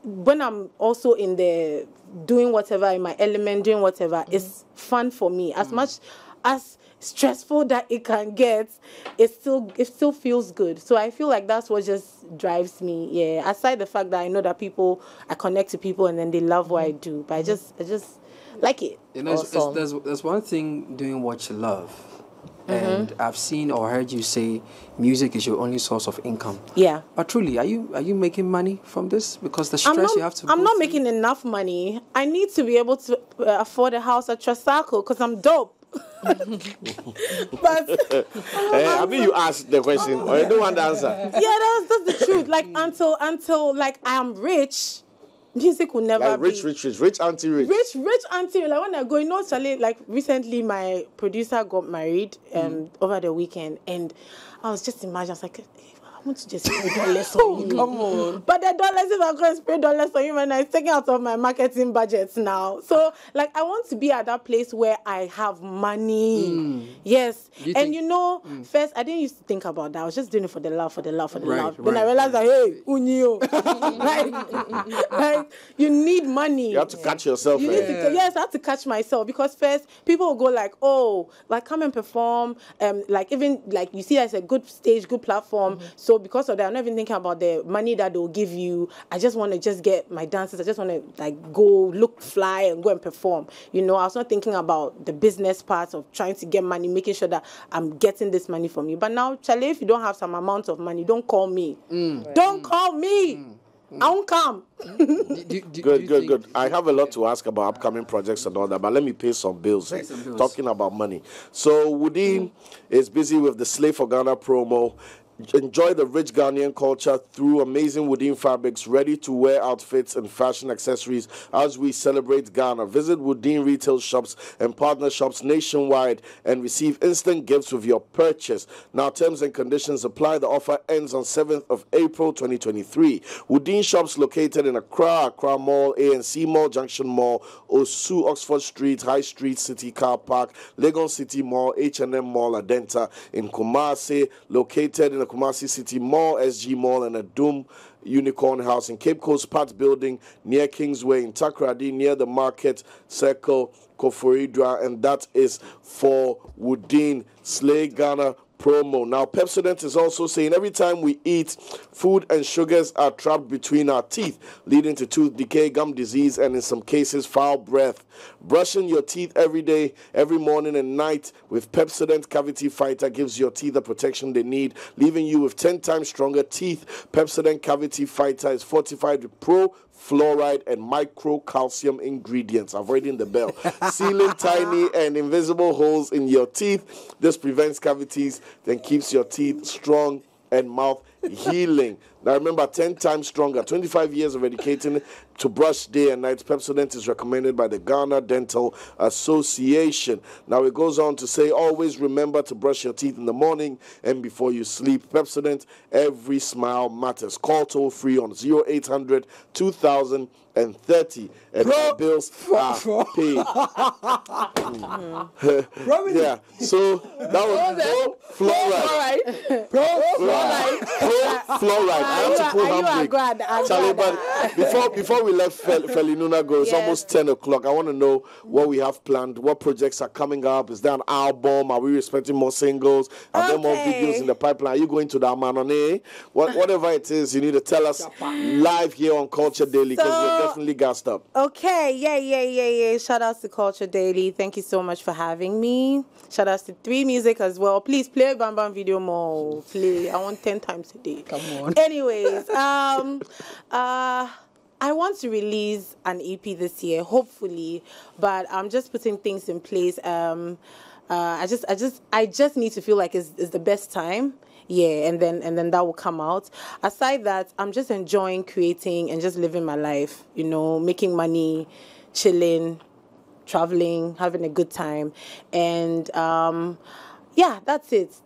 when I'm also in the doing whatever in my element, doing whatever, it's fun for me. As much as stressful that it can get, it still feels good. So I feel like that's what just drives me. Yeah. Aside the fact that I know that I connect to people and then they love what I do. But I just like it. You know, there's one thing doing what you love. And I've seen or heard you say music is your only source of income. Yeah. But truly, are you making money from this? Because the stress you have to I'm not making enough money. I need to be able to afford a house at Trasaco because I'm dope. But I mean, you asked the question, or you don't want the answer. Yeah, that's the truth. Like until like I am rich, music will never like rich auntie rich. Rich auntie. Like when I go, you know, Charlie, like recently my producer got married over the weekend, and I was just imagining, I was like, hey, I want to just spray dollars on you. Come on. But the dollars, if I'm going to spray dollars on you, man, it's taking out of my marketing budgets now. So, like, I want to be at that place where I have money. Yes. First, I didn't used to think about that. I was just doing it for the love. Then I realized that, hey, unio. like, you need money. You have to catch yourself. Yes, I have to catch myself. Because first, people will go like, oh, like, come and perform. Like, even, like, you see that's a good stage, good platform. So because of that, I'm not even thinking about the money that they'll give you. I just want to just get my dances. I just want to like go look fly and go and perform. You know, I was not thinking about the business part of trying to get money, making sure that I'm getting this money from you. But now, Charlie, if you don't have some amount of money, don't call me. Don't call me. I won't come. Good. I have a lot to ask about upcoming projects and all that, but let me pay some bills. Talking about money. So Woodin is busy with the Slave for Ghana promo. Enjoy the rich Ghanaian culture through amazing Woodin fabrics, ready-to-wear outfits and fashion accessories as we celebrate Ghana. Visit Woodin retail shops and partner shops nationwide and receive instant gifts with your purchase. Now, terms and conditions apply. The offer ends on 7th of April 2023. Woodin shops located in Accra Mall, ANC Mall, Junction Mall, Osu, Oxford Street, High Street, City Car Park, Legon City Mall, H&M Mall, Adenta. In Kumasi, located in the Kumasi City Mall, SG Mall, and a Doom Unicorn House in Cape Coast Parts Building near Kingsway in Takoradi near the Market Circle, Koforidua, and that is for Woodin Slay Ghana promo. Now, Pepsodent is also saying every time we eat, food and sugars are trapped between our teeth, leading to tooth decay, gum disease, and in some cases, foul breath. Brushing your teeth every day, every morning and night with Pepsodent Cavity Fighter gives your teeth the protection they need, leaving you with 10 times stronger teeth. Pepsodent Cavity Fighter is fortified with fluoride and micro calcium ingredients, avoiding the bell, sealing tiny and invisible holes in your teeth. This prevents cavities, then keeps your teeth strong and mouth healing. Now remember, 10 times stronger, 25 years of educating to brush day and night. Pepsodent is recommended by the Ghana Dental Association. Now it goes on to say, always remember to brush your teeth in the morning and before you sleep. Pepsodent, every smile matters. Call toll free on 0800 2000 and 30, and our bills are paid. Yeah, so that was fluoride. Fluoride. I have to pull handbrake. Charlie, but before we let Feli Nuna go, it's almost 10 o'clock. I want to know what we have planned, what projects are coming up. Is there an album? Are we expecting more singles? Are there more videos in the pipeline? Are you going to the Amanone? Whatever it is, you need to tell us live here on Culture Daily, because we're definitely gassed up. Okay, yeah. Shout outs to Culture Daily. Thank you so much for having me. Shout outs to 3 Music as well. Please play Bam Bam video more. Play. I want 10 times a day. Come on. Anyways, I want to release an EP this year, hopefully, but I'm just putting things in place. I just need to feel like it's the best time. Yeah, and then that will come out. Aside that, I'm just enjoying creating and just living my life, making money, chilling, traveling, having a good time. And yeah, that's it.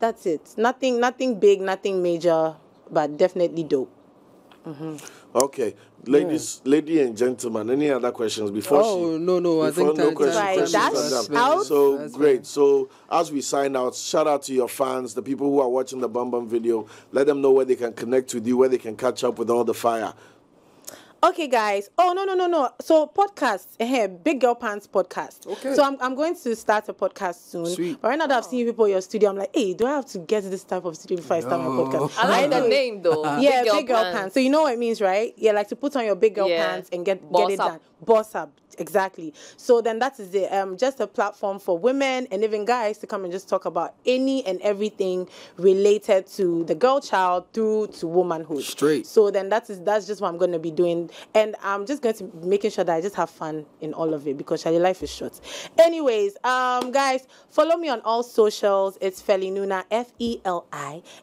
Nothing big, nothing major, but definitely dope. Mm-hmm. Okay, lady and gentlemen, any other questions before no, I think no that's out. So that's great. fine. So as we sign out, shout out to your fans, the people who are watching the Bam Bam video. Let them know where they can connect with you, where they can catch up with all the fire. Okay, guys. Oh, no. So, podcasts. Big Girl Pants podcast. Okay. So, I'm going to start a podcast soon. Sweet. But right now that I've seen people in your studio, I'm like, hey, do I have to get this type of studio before I start my podcast? I like the name, though. Yeah, Big Girl Pants. So, you know what it means, right? Yeah, like to put on your big girl pants and get it done. Boss up. Exactly. So then that is it. Just a platform for women and even guys to come and just talk about any and everything related to the girl child through to womanhood. Straight. So then that's just what I'm going to be doing, and I'm just going to be making sure that I just have fun in all of it, because Charlie, life is short. Anyways, guys, follow me on all socials. It's Feli Nuna,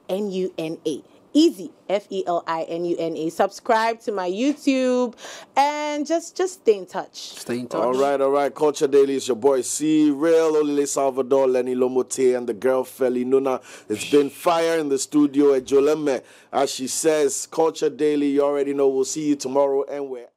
FELINUNA. Easy, FELINUNA. Subscribe to my YouTube and just stay in touch. Stay in touch. All right. Culture Daily is your boy C Real, Olile Salvador, Lenny Lomote, and the girl Feli Nuna. It's been fire in the studio at Joleme. As she says, Culture Daily, you already know. We'll see you tomorrow and where.